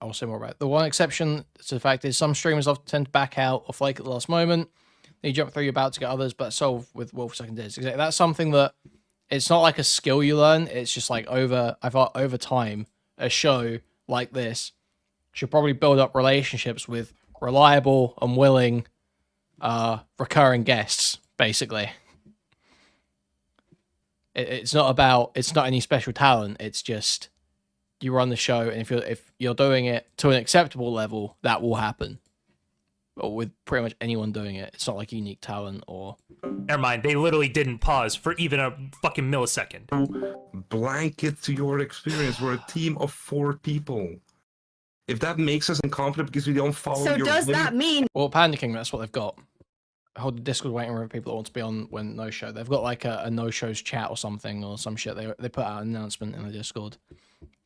I'll say more about it. The one exception to the fact is some streamers often tend to back out or flake at the last moment. You jump through your bout to get others, but solve with Wolf Second Days. That's something that it's not like a skill you learn. It's just like over time, a show like this should probably build up relationships with reliable and willing recurring guests, basically. It's not any special talent. It's just you run the show, and if you're doing it to an acceptable level, that will happen. Or with pretty much anyone doing it, it's not like unique talent or. Never mind. They literally didn't pause for even a fucking millisecond. Blanket to your experience. We're a team of 4 people. If that makes us incompetent because we don't follow So your does that mean Well, Panicking, that's what they've got. Hold the Discord waiting room for people that want to be on when no show. They've got like a no shows chat or something or some shit. They put out an announcement in the Discord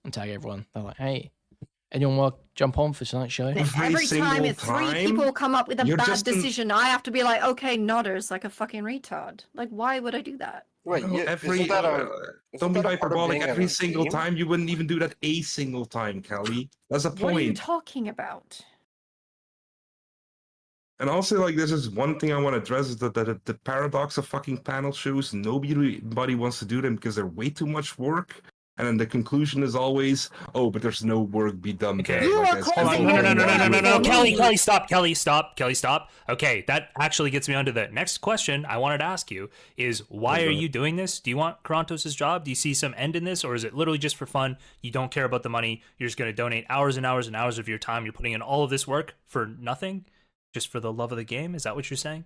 and tag everyone. They're like, hey, anyone want to jump on for tonight's show? every time if 3 people come up with a bad decision, I have to be like, okay, nodders, like a fucking retard. Like, why would I do that? Wait, No, isn't that don't be that a part of hyperbolic. being Every on a single team? time, you wouldn't even do that a single time, Kelly. That's the What are you point. talking about? And also, like, this is one thing I want to address is that the paradox of fucking panel shows. Nobody wants to do them because they're way too much work. And then the conclusion is always, oh, but there's no work be done Okay. there. You Like, are that's causing just- No. Kelly, stop. Kelly, stop. Okay, that actually gets me onto the next question I wanted to ask you is why are you doing this? Do you want Qorantos' job? Do you see some end in this? Or is it literally just for fun? You don't care about the money. You're just going to donate hours and hours and hours of your time. You're putting in all of this work for nothing? Just for the love of the game? Is that what you're saying?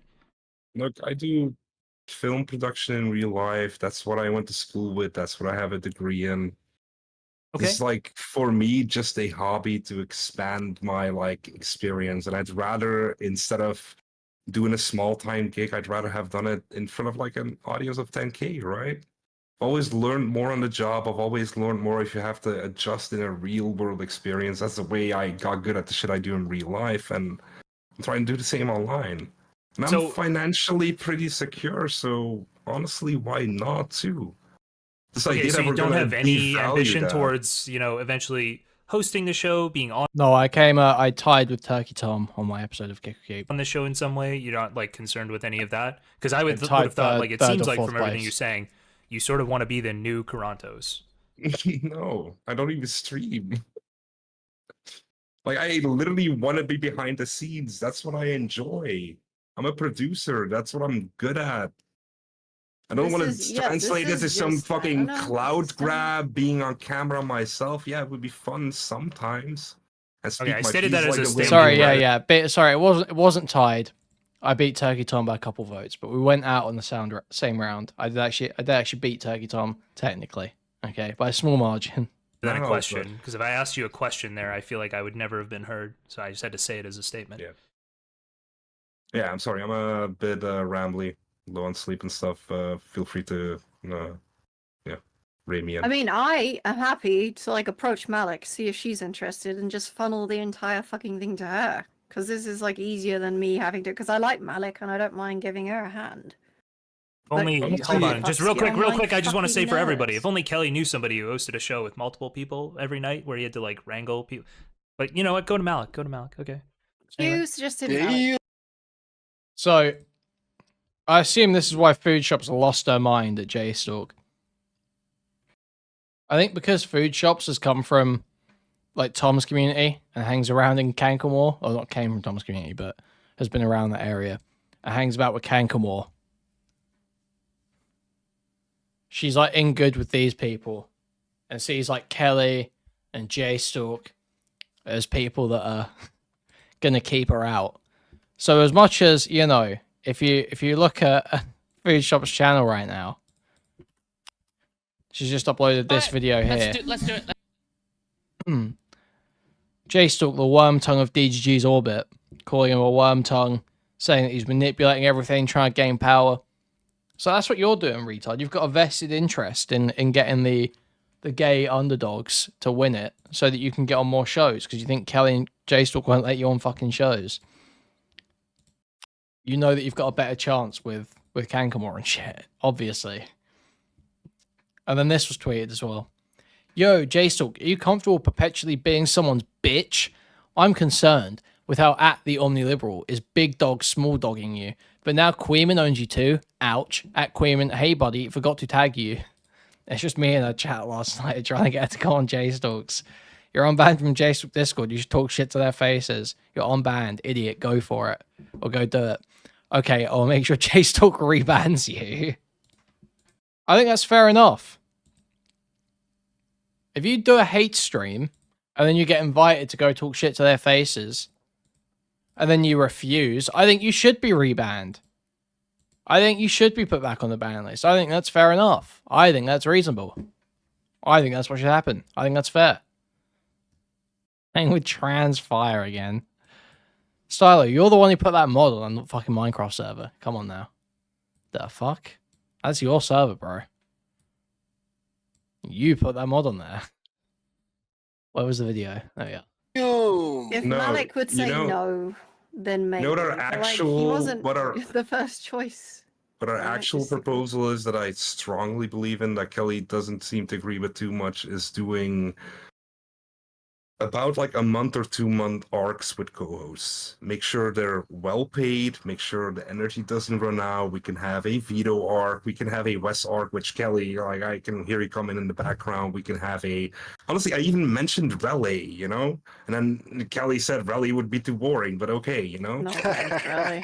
Look, I do film production in real life. That's what I went to school with. That's what I have a degree in. Okay. It's like for me just a hobby to expand my like experience, and I'd rather instead of doing a small time gig, I'd rather have done it in front of like an audience of 10K, right? Always learned more on the job. I've always learned more if you have to adjust in a real world experience. That's the way I got good at the shit I do in real life, and I'm trying to do the same online. And I'm So- financially pretty secure, so honestly, why not too? This Okay, idea so that you we're don't gonna have any devalue ambition that. towards, eventually hosting the show, being on No, I tied with Turkey Tom on my episode of Kick Keep. the show in some way? You're not like concerned with any of that? Because I would Tied have thought, third- like, it third seems or like fourth from everything place. you're saying, you sort of want to be the new Qorantos. No, I don't even stream. Like, I literally want to be behind the scenes. That's what I enjoy. I'm a producer. That's what I'm good at. I don't This want is- to yeah, translate it this to is some just- I fucking don't know, cloud it's grab, being on camera myself. Yeah, it would be fun sometimes. And speak Okay, I my stated piece that as like a the statement. way Sorry, you yeah, write. yeah. Sorry, it wasn't tied. I beat Turkey Tom by a couple votes, but we went out on the same round. I did actually beat Turkey Tom technically, okay, by a small margin. Than a No, question. Because if I asked you a question there, I feel like I would never have been heard. So I just had to say it as a statement. Yeah. Yeah, I'm sorry. I'm a bit rambly, low on sleep and stuff. Feel free to, rein me in. I mean, I am happy to like approach Malik, see if she's interested, and just funnel the entire fucking thing to her. Because this is like easier than me having to. Because I like Malik and I don't mind giving her a hand. Only, Honestly, hold on, just real quick, like I just want to say fucking for everybody, nerds. if only Kelly knew somebody who hosted a show with multiple people every night where he had to like wrangle people. But you know what? Go to Malik. Okay. Anyway. You suggested Malik. Yeah. So, I assume this is why food shops lost their mind at Jstlk. I think because food shops has come from like Tom's community and hangs around in Kankamore, or not came from Tom's community, but has been around that area and hangs about with Kankamore. She's like in good with these people and sees like Kelly and Jstlk as people that are gonna keep her out. So as much as, if you look at Food Shop's channel right now, she's just uploaded this video here. Let's do it. Jstlk, the worm tongue of DGG's orbit, calling him a worm tongue, saying that he's manipulating everything, trying to gain power. So that's what you're doing, retard. You've got a vested interest in getting the gay underdogs to win it so that you can get on more shows because you think Kelly and Jstlk won't let you on fucking shows. You know that you've got a better chance with Kankamore and shit, obviously. And then this was tweeted as well. Yo, Jstlk, are you comfortable perpetually being someone's bitch? I'm concerned with how the Omniliberal is big dog, small dogging you. But now Kuihman owns you too. Ouch. At Kuihman, hey buddy, forgot to tag you. It's just me in a chat last night trying to get her to go on Jstlk's. You're unbanned from Jstlk Discord. You should talk shit to their faces. You're unbanned, idiot. Go for it. Or go do it. okay, I'll make sure Jstlk rebans you. I think that's fair enough. If you do a hate stream, and then you get invited to go talk shit to their faces, and then you refuse, I think you should be rebanned. I think you should be put back on the ban list. I think that's fair enough. I think that's reasonable. I think that's what should happen. I think that's fair. Playing with trans fire again. Stylo, you're the one who put that model on the fucking Minecraft server. Come on now. The fuck? That's your server, bro. You put that mod on there. Where was the video? Oh yeah. Boom. If No, Malik would you say know- no, then maybe. what our but, like, he actual- wasn't what our- the first choice. But our Right, actual just like- proposal is that I strongly believe in, that Kelly doesn't seem to agree with too much, is doing about like a month or 2 month arcs with co-hosts. Make sure they're well paid, make sure the energy doesn't run out. We can have a Vito arc, we can have a West arc, which Kelly, like I can hear you coming in the background. We can have a, honestly, I even mentioned Relay, you know? And then Kelly said Relay would be too boring, but okay, you know? Not really.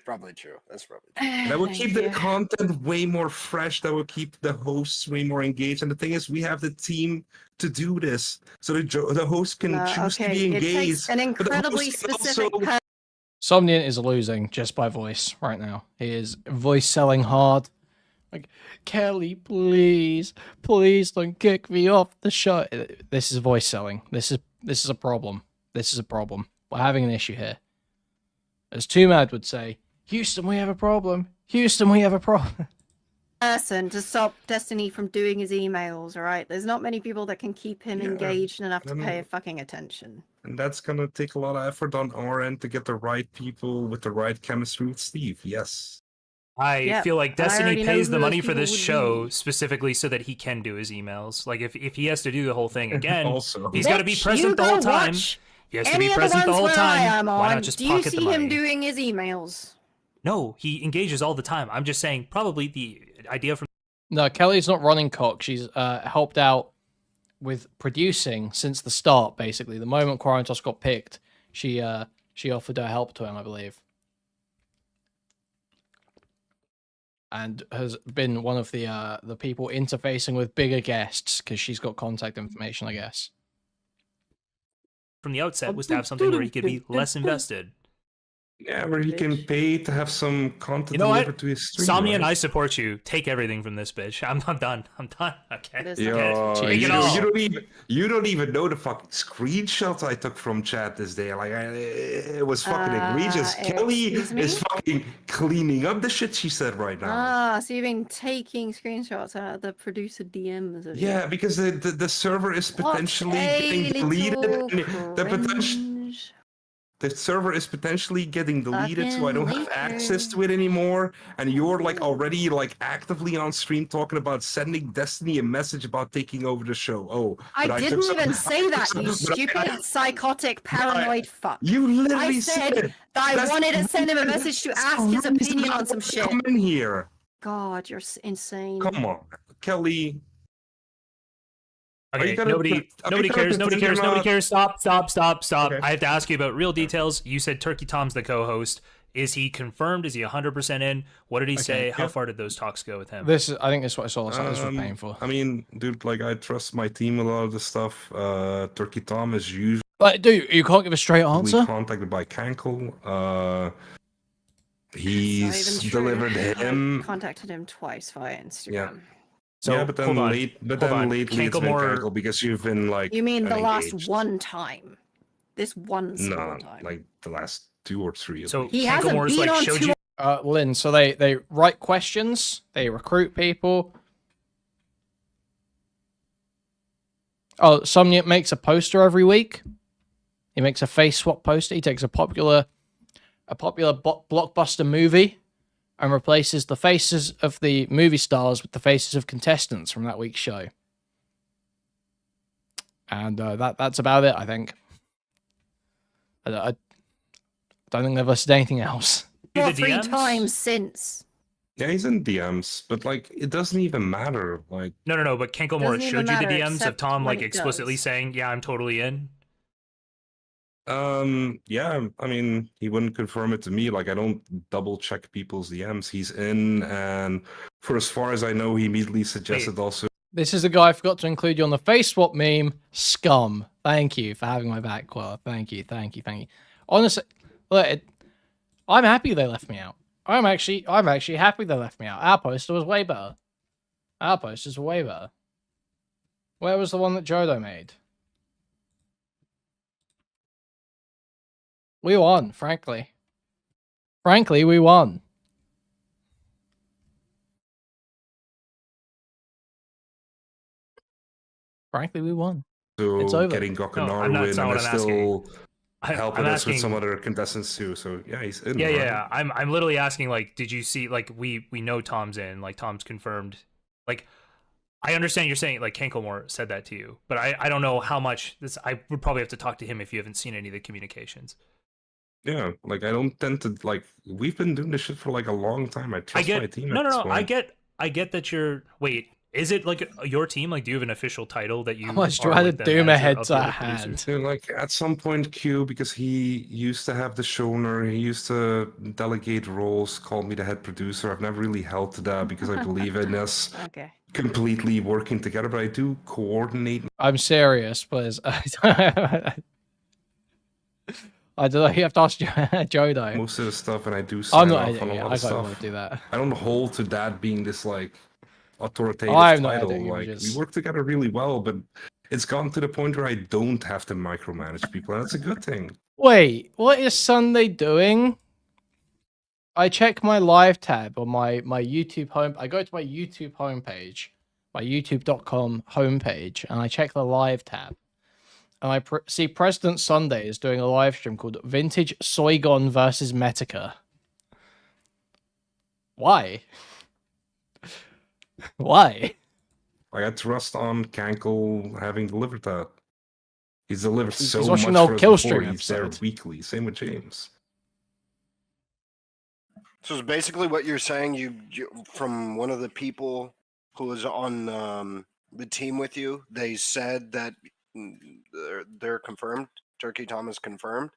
Probably true. That's probably true. That would keep the Yeah. content way more fresh. That would keep the hosts way more engaged. And the thing is, we have the team to do this, so the host can No, choose to okay, be it takes engaged. an but the host incredibly can specific also- Somniant is losing just by voice right now. He is voice selling hard. Like, Kelly, please, please don't kick me off the show. This is voice selling. This is a problem. This is a problem. We're having an issue here. As Too Mad would say, Houston, we have a problem. Houston, we have a problem. person to stop Destiny from doing his emails, alright? There's not many people that can keep him Yeah, engaged enough to I pay know. fucking attention. And that's gonna take a lot of effort on our end to get the right people with the right chemistry with Steve. Yes. I Yeah, feel like and I already Destiny know pays who the those money for people this would show be. specifically so that he can do his emails. Like if he has to do the whole thing again, Also, he's got to be Bitch, present you the whole go time. watch He has to any be of the present the ones whole where I time. am Why on, not just do you pocket the see him money? doing his emails? No, he engages all the time. I'm just saying, probably the idea from No, Kelly's not running cock. She's helped out with producing since the start, basically. The moment Qorantos got picked, she offered her help to him, I believe. And has been one of the people interfacing with bigger guests because she's got contact information, I guess. the outset was to have something where he could be less invested. yeah, where he can pay to have some content You know what? delivered to his stream. Somniant, right? I support you. Take everything from this bitch. I'm done. I'm done. Okay. It is Yo, not- Take you, it know, all. you don't even know the fucking screenshots I took from chat this day. Like, it was fucking egregious. Kelly excuse me? is fucking cleaning up the shit she said right now. Ah, so you've been taking screenshots out of the producer DMs of Yeah, because the server is potentially getting deleted. And the potential. The server is potentially getting deleted, so I don't have access to it anymore. And you're like already like actively on stream talking about sending Destiny a message about taking over the show. Oh, I but didn't took some- even say that, you but stupid, psychotic, paranoid fuck. You literally I said it. that I That's wanted to send him a not- message to that's ask not his reason opinion I on some would shit. Come in here. God, you're insane. Come on, Kelly. Are Okay, you gonna nobody pre- are you gonna cares. Nobody pretend cares. you're Nobody not- cares. Stop. Okay. I have to ask you about real details. You said Turkey Tom's the co-host. Is he confirmed? Is he 100% in? What did he say? How yeah. far did those talks go with him? I think this is what I saw. This was painful. I mean, dude, like I trust my team a lot of the stuff. Turkey Tom is usually But dude, you can't give a straight answer. contacted by Cankle. It's not He's even true. delivered him. I contacted him twice via Instagram. So yeah, but then hold on. lately it's been Canklemore- Cankle because you've been like You mean the last unengaged. one time? This one single No, time. like the last 2 or 3. at So least. He hasn't Canklemore's been like on showed two- you. Lynn, so they write questions, they recruit people. Oh, Somniant makes a poster every week. He makes a face swap poster. He takes a popular blockbuster movie and replaces the faces of the movie stars with the faces of contestants from that week's show. And that's about it, I think. I don't think they've listed anything else. The 2 or 3 DMs? times since. Yeah, he's in DMs, but like it doesn't even matter. Like No, but Canklemore Doesn't even showed you the matter, DMs of except Tom when like it explicitly does. saying, "Yeah, I'm totally in." Yeah, I mean, he wouldn't confirm it to me. Like, I don't double check people's DMs. He's in, and for as far as I know, he immediately suggested also. This is the guy I forgot to include you on the face swap meme. Scum. Thank you for having my back, Quilla. Thank you. Honestly, look, I'm happy they left me out. I'm actually happy they left me out. Our poster was way better. Our posters were way better. Where was the one that Jodo made? We won, frankly. Frankly, we won. Frankly, we won. It's over. Getting No, Gokanarwin, that's and not they're what I'm still asking. helping I'm us with some asking- other contestants too. So yeah, he's in. Yeah, right? yeah. I'm literally asking, like, did you see, like, we know Tom's in, like, Tom's confirmed. Like, I understand you're saying, like, Kenkelmore said that to you, but I don't know how much this. I would probably have to talk to him if you haven't seen any of the communications. Yeah, like I don't tend to like. We've been doing this shit for like a long time. I trust my team. No, at no, this no. point. I get that you're. Wait, is it like your team? Like, do you have an official title that you? How much do are, I have like, to the do my manager head of to the a other hand? producers? So, like at some point, Q, because he used to have the showner, he used to delegate roles, called me the head producer. I've never really held to that because I believe in us Okay. completely working together, but I do coordinate. I'm serious, please. I don't know. You have to ask Jodo. Most of the stuff, and I do I'm sign not off on editing a it. lot I of don't want stuff. to do that. I don't hold to that being this like authoritative I'm not title. editing Like images. we work together really well, but it's gone to the point where I don't have to micromanage people, and that's a good thing. Wait, what is Sunday doing? I check my live tab on my YouTube home. I go to my YouTube homepage, my youtube.com homepage, and I check the live tab. And I see President Sunday is doing a live stream called Vintage Soygon versus Metica. Why? Why? I got trust on Kankel having delivered that. He's delivered He's so watching much the for old us Kill before. Stream He's there episode. weekly. Same with James. So it's basically what you're saying. You from one of the people who was on the team with you. They said that they're confirmed. Turkey Tom is confirmed,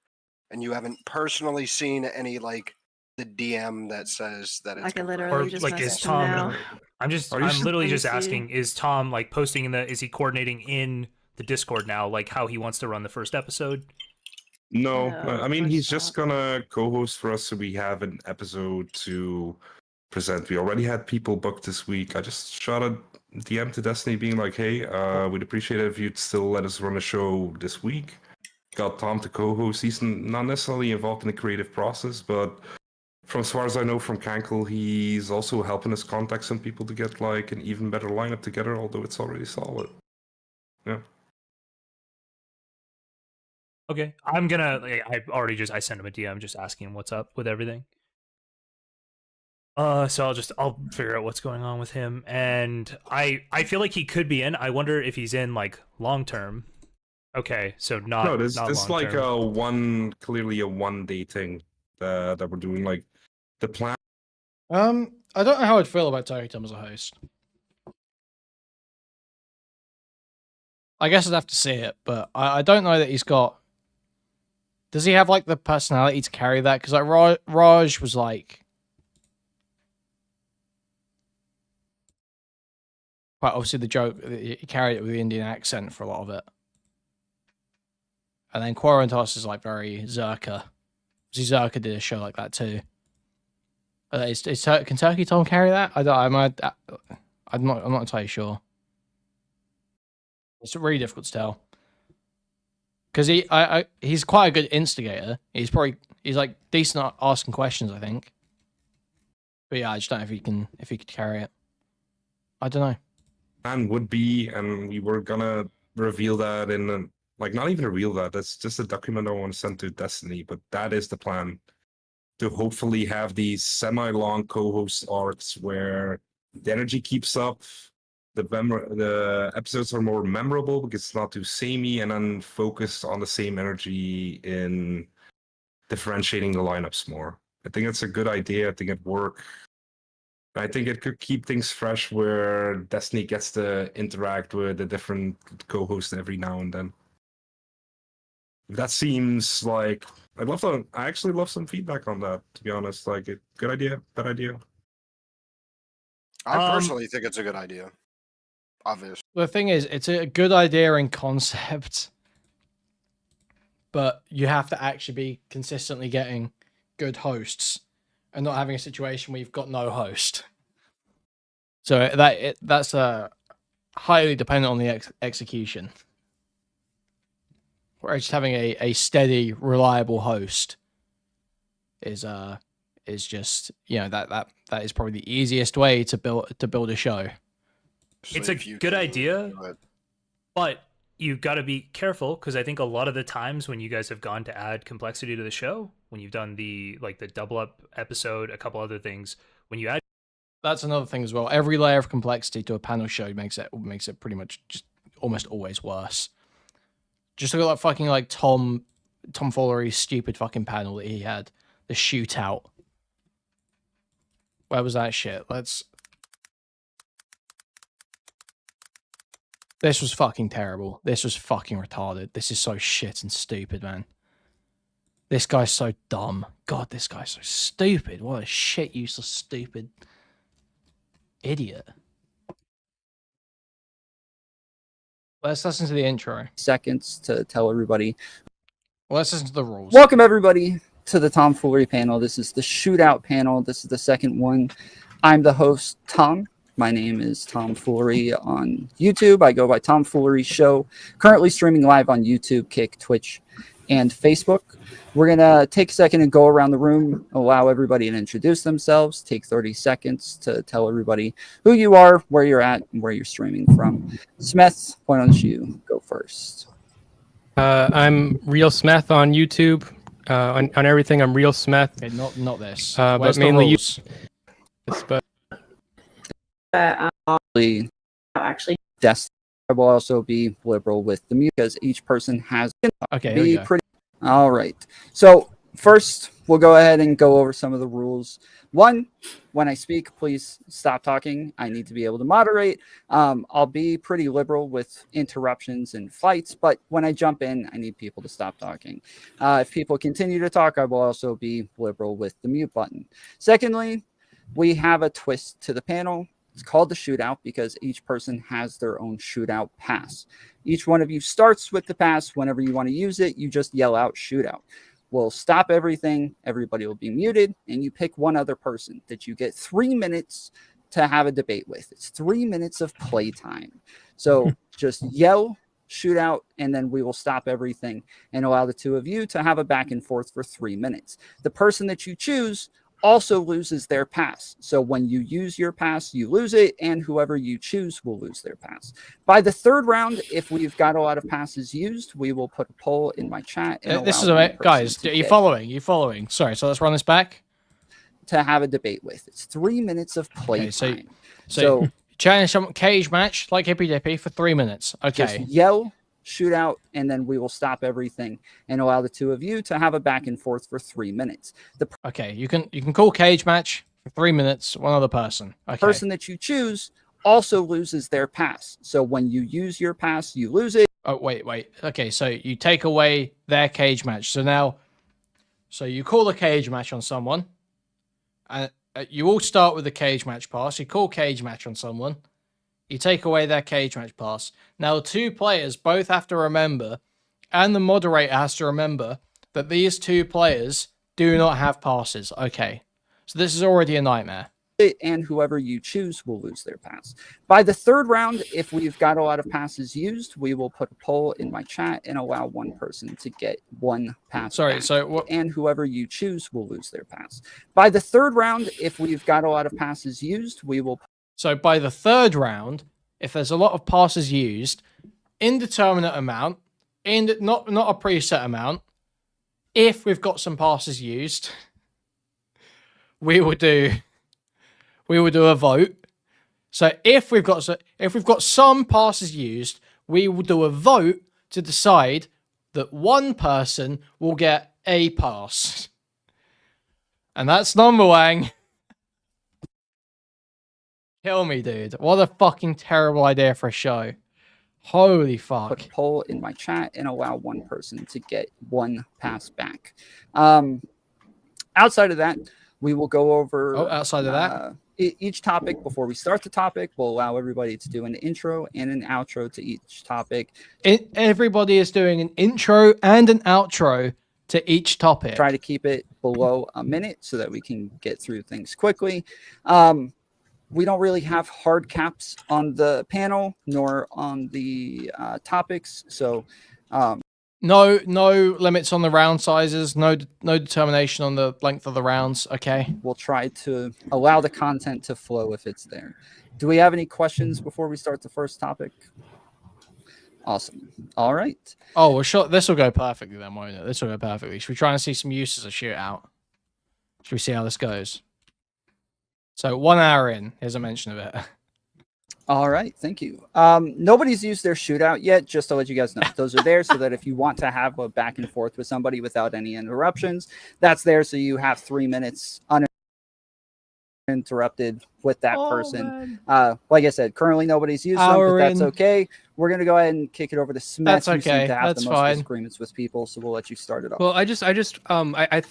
and you haven't personally seen any like the DM that says that it's I can confirmed. literally Or just like, is message him Tom? now. I'm literally Let me just see. asking, is Tom like posting in the? Is he coordinating in the Discord now, like how he wants to run the first episode? No, No, I of mean course he's just not. gonna co-host for us, so we have an episode to present. We already had people booked this week. I just shot a DM to Destiny, being like, "Hey, we'd appreciate it if you'd still let us run a show this week." Got Tom to co-host. He's not necessarily involved in the creative process, but from as far as I know from Kankel, he's also helping us contact some people to get like an even better lineup together. Although it's already solid. Yeah. Okay, I'm gonna. I sent him a DM just asking him what's up with everything. So I'll figure out what's going on with him, and I feel like he could be in. I wonder if he's in like long term. Okay, so not No, this not this long like term. clearly a 1 day thing that we're doing. Like the plan. I don't know how I'd feel about Turkey Tom as a host. I guess I'd have to see it, but I don't know that he's got. Does he have like the personality to carry that? Because like Raj was like quite obviously the joke. He carried it with the Indian accent for a lot of it, and then Qorantos is like very Zerka. Zerka did a show like that too. Can Turkey Tom carry that? I'm not entirely sure. It's really difficult to tell. Because he's quite a good instigator. He's like decent at asking questions, I think. But yeah, I just don't know if he could carry it. I don't know. Plan would be, and we were gonna reveal that in like not even reveal that. That's just a document I want to send to Destiny. But that is the plan, to hopefully have these semi-long co-host arcs where the energy keeps up. The episodes are more memorable because it's not too samey, and then focused on the same energy in differentiating the lineups more. I think it's a good idea. I think it worked. I think it could keep things fresh where Destiny gets to interact with the different co-hosts every now and then. That seems like I actually love some feedback on that. To be honest, like, good idea, bad idea. I personally think it's a good idea. Obviously. The thing is, it's a good idea in concept, but you have to actually be consistently getting good hosts and not having a situation where you've got no host. So that's highly dependent on the execution. Whereas just having a steady, reliable host is just, you know, that is probably the easiest way to build a show. It's a good idea, but you've got to be careful, because I think a lot of the times when you guys have gone to add complexity to the show, when you've done the double up episode, a couple other things, when you add, that's another thing as well. Every layer of complexity to a panel show makes it pretty much just almost always worse. Just look at that fucking like Tom Follery's stupid fucking panel that he had, the shootout. Where was that shit? This was fucking terrible. This was fucking retarded. This is so shit and stupid, man. This guy's so dumb. God, this guy's so stupid. What a shit, useless, stupid idiot. Let's listen to the intro. Seconds to tell everybody. Well, let's listen to the rules. Welcome, everybody, to the Tomfoolery panel. This is the shootout panel. This is the second one. I'm the host, Tom. My name is Tomfoolery on YouTube. I go by Tomfoolery Show. Currently streaming live on YouTube, Kick, Twitch, and Facebook. We're going to take a second and go around the room, allow everybody to introduce themselves, take 30 seconds to tell everybody who you are, where you're at, and where you're streaming from. Smith, why don't you go first? I'm Real Smith on YouTube. On everything, I'm Real Smith. Okay, not this. But mainly rules? But Actually, I will also be liberal with the mute, because each person has Okay, here we go. pretty. All right. So first, we'll go ahead and go over some of the rules. One, when I speak, please stop talking. I need to be able to moderate. I'll be pretty liberal with interruptions and fights, but when I jump in, I need people to stop talking. If people continue to talk, I will also be liberal with the mute button. Secondly, we have a twist to the panel. It's called the shootout because each person has their own shootout pass. Each one of you starts with the pass. Whenever you want to use it, you just yell out shootout. We'll stop everything. Everybody will be muted, and you pick one other person that you get 3 minutes to have a debate with. It's 3 minutes of playtime. So just yell shootout, and then we will stop everything and allow the two of you to have a back and forth for 3 minutes. The person that you choose also loses their pass. So when you use your pass, you lose it, and whoever you choose will lose their pass. By the third round, if we've got a lot of passes used, we will put a poll in my chat. And This is a guys. Are you following? You following? Sorry. So let's run this back. To have a debate with. It's 3 minutes of play time. So challenge some cage match like Hippy Dippy for 3 minutes. Okay. Just yell shootout, and then we will stop everything and allow the two of you to have a back and forth for 3 minutes. Okay, you can call cage match for 3 minutes, one other person. Okay. Person that you choose also loses their pass. So when you use your pass, you lose it. Oh, wait. Okay, so you take away their cage match. So you call a cage match on someone. You all start with a cage match pass. You call cage match on someone. You take away their cage match pass. Now, two players both have to remember, and the moderator has to remember, that these two players do not have passes. Okay. So this is already a nightmare. And whoever you choose will lose their pass. By the third round, if we've got a lot of passes used, we will put a poll in my chat and allow one person to get one pass. Sorry, back. so what? And whoever you choose will lose their pass. By the third round, if we've got a lot of passes used, we will. So by the third round, if there's a lot of passes used, indeterminate amount, not a preset amount, if we've got some passes used, we will do a vote. So if we've got some passes used, we will do a vote to decide that one person will get a pass. And that's number one. Kill me, dude. What a fucking terrible idea for a show. Holy put fuck. a poll in my chat and allow one person to get one pass back. Outside of that, we will go over outside of that, each topic. Before we start the topic, we'll allow everybody to do an intro and an outro to each topic. Everybody is doing an intro and an outro to each topic. Try to keep it below a minute so that we can get through things quickly. We don't really have hard caps on the panel nor on the topics, so no limits on the round sizes, no determination on the length of the rounds. Okay, we'll try to allow the content to flow if it's there. Do we have any questions before we start the first topic? Awesome. All right. Oh, well, sure. This will go perfectly then, won't it? This will go perfectly. Should we try and see some uses of shootout? Should we see how this goes? So 1 hour in, here's a mention of it. All right, thank you. Nobody's used their shootout yet, just to let you guys know. Those are there so that if you want to have a back and forth with somebody without any interruptions, that's there so you have 3 minutes uninterrupted with that person. Like I said, currently nobody's used them, but that's okay. We're going to go ahead and kick it over to Smith. That's okay. You seem to have That's the most fine. disagreements with people, so we'll let you start it off. Well,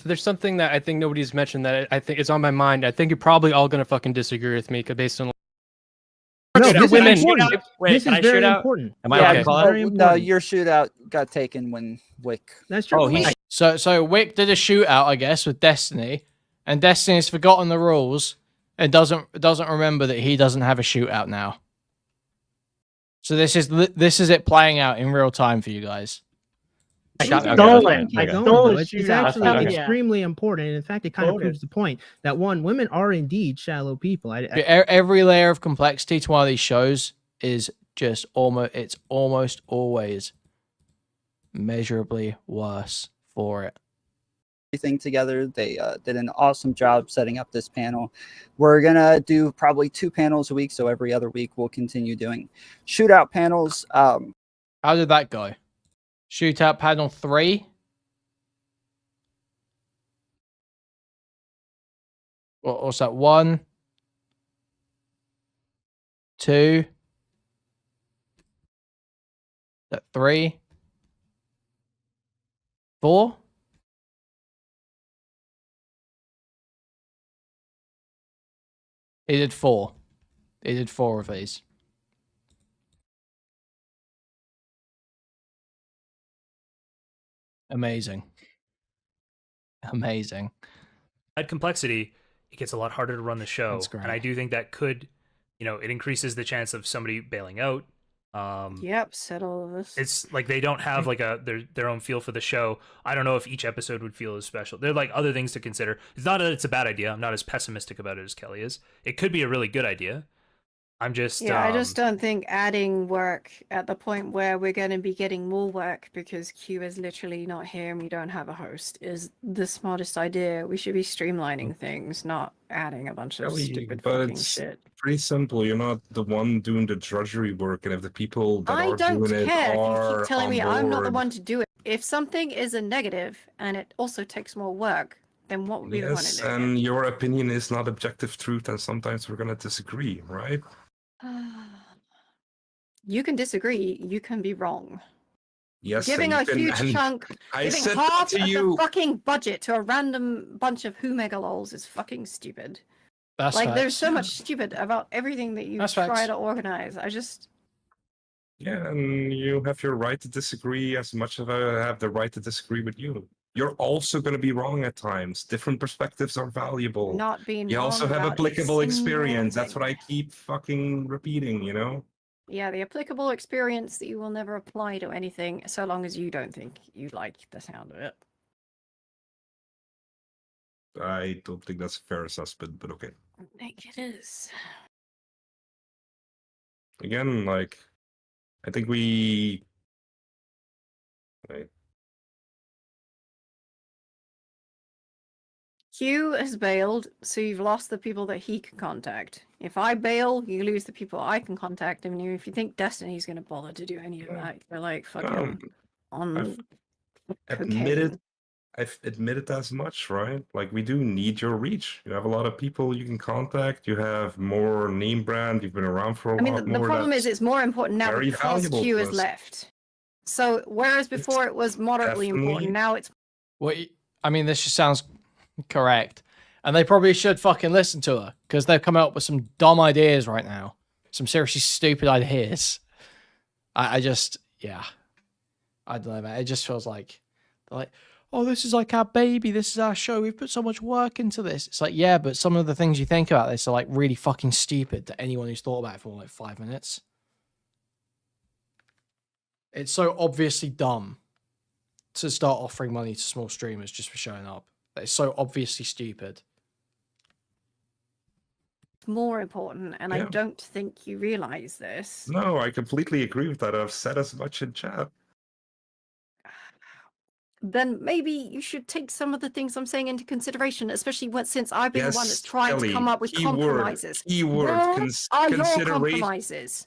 there's something that I think nobody's mentioned that I think is on my mind. I think you're probably all gonna fucking disagree with me based on. No, this women. is important. Wait, This can is I very shoot out? important. Am I allowed to Yeah, call very it? no, important. your shootout got taken when Wick. That's true. Oh, he. So Wick did a shootout, I guess, with Destiny, and Destiny's forgotten the rules and doesn't remember that he doesn't have a shootout now. So this is it playing out in real time for you guys. I Okay, stole okay, it. okay. I I don't stole know. the It's shootout. actually Okay. extremely important. And in fact, it kind of Voted. proves the point that women are indeed shallow people. Every layer of complexity to one of these shows is just almost always measurably worse for it. Everything together. They did an awesome job setting up this panel. We're gonna do probably 2 panels a week, so every other week we'll continue doing shootout panels. How did that go? Shootout panel 3. What's that? 1, 2, 3, 4. He did 4. He did 4 of these. Amazing. Amazing. Add complexity, it gets a lot harder to run the show. That's great. And I do think that could, it increases the chance of somebody bailing out. Yep, said all of this. It's like they don't have like their own feel for the show. I don't know if each episode would feel as special. There are like other things to consider. It's not that it's a bad idea. I'm not as pessimistic about it as Kelly is. It could be a really good idea. I'm just I just don't think adding work at the point where we're going to be getting more work because Q is literally not here and we don't have a host is the smartest idea. We should be streamlining things, not adding a bunch of Kelly, stupid but fucking it's shit. pretty simple. You're not the one doing the drudgery work, and if the people that I are don't doing it care if you are keep telling on me I'm not the board, one to do it. If something is a negative and it also takes more work, then what would be the one yes, to do and your opinion is not objective truth, and sometimes we're gonna disagree, right? You can disagree, you can be wrong. Yes, Giving a and you can- huge and chunk, I giving said half to of you, the fucking budget to a random bunch of who megalols is fucking stupid. That's Like, there's facts. so much stupid about everything that you That's try facts. to organize. I just, yeah, and you have your right to disagree as much as I have the right to disagree with you. You're also going to be wrong at times. Different perspectives are valuable. not being You also wrong have about applicable a single experience. That's what I thing. keep fucking repeating, you know? Yeah, the applicable experience that you will never apply to anything so long as you don't think you like the sound of it. I don't think that's a fair assessment, but okay. I think it is. Again, like, I think we. Right. Q has bailed, so you've lost the people that he can contact. If I bail, you lose the people I can contact. I mean, if you think Destiny's going to bother to do any of that, you're like fucking on I've admitted, cocaine. I've admitted as much, right? Like, we do need your reach. You have a lot of people you can contact. You have more name brand. You've been around for a I mean, lot the more. problem That's is it's more important now very because valuable Q to is us. left. So whereas before it was moderately definitely- important, now it's I mean, this just sounds correct. And they probably should fucking listen to her because they've come up with some dumb ideas right now. Some seriously stupid ideas. I just, yeah. I don't know, man. It just feels like, they're like, oh, this is like our baby. This is our show. We've put so much work into this. It's like, yeah, but some of the things you think about this are like really fucking stupid to anyone who's thought about it for like 5 minutes. It's so obviously dumb to start offering money to small streamers just for showing up. It's so obviously stupid. more important, and I Yeah. don't think you realize this. No, I completely agree with that. I've said as much in chat. Then maybe you should take some of the things I'm saying into consideration, especially since I've been the one that's Yes, trying Kelly, to come up with keyword, compromises. keyword, Where are your consideration. compromises?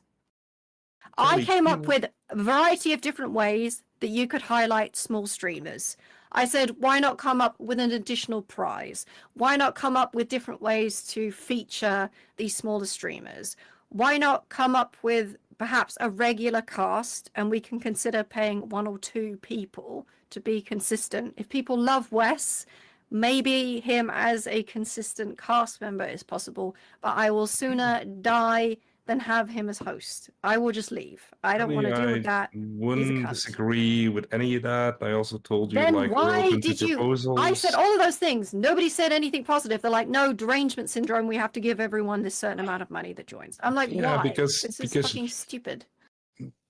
I Kelly, came up keyword. with a variety of different ways that you could highlight small streamers. I said, why not come up with an additional prize? Why not come up with different ways to feature these smaller streamers? Why not come up with perhaps a regular cast and we can consider paying 1 or 2 people to be consistent? If people love Wes, maybe him as a consistent cast member is possible, but I will sooner die than have him as host. I will just leave. I don't want to deal with that. Wouldn't cunt. disagree with any of that. I also told you, Then like, we're why open did to you? proposals. I said all of those things. Nobody said anything positive. They're like, no, derangement syndrome. We have to give everyone this certain amount of money that joins. I'm like, Yeah, why? because- This is because- fucking stupid.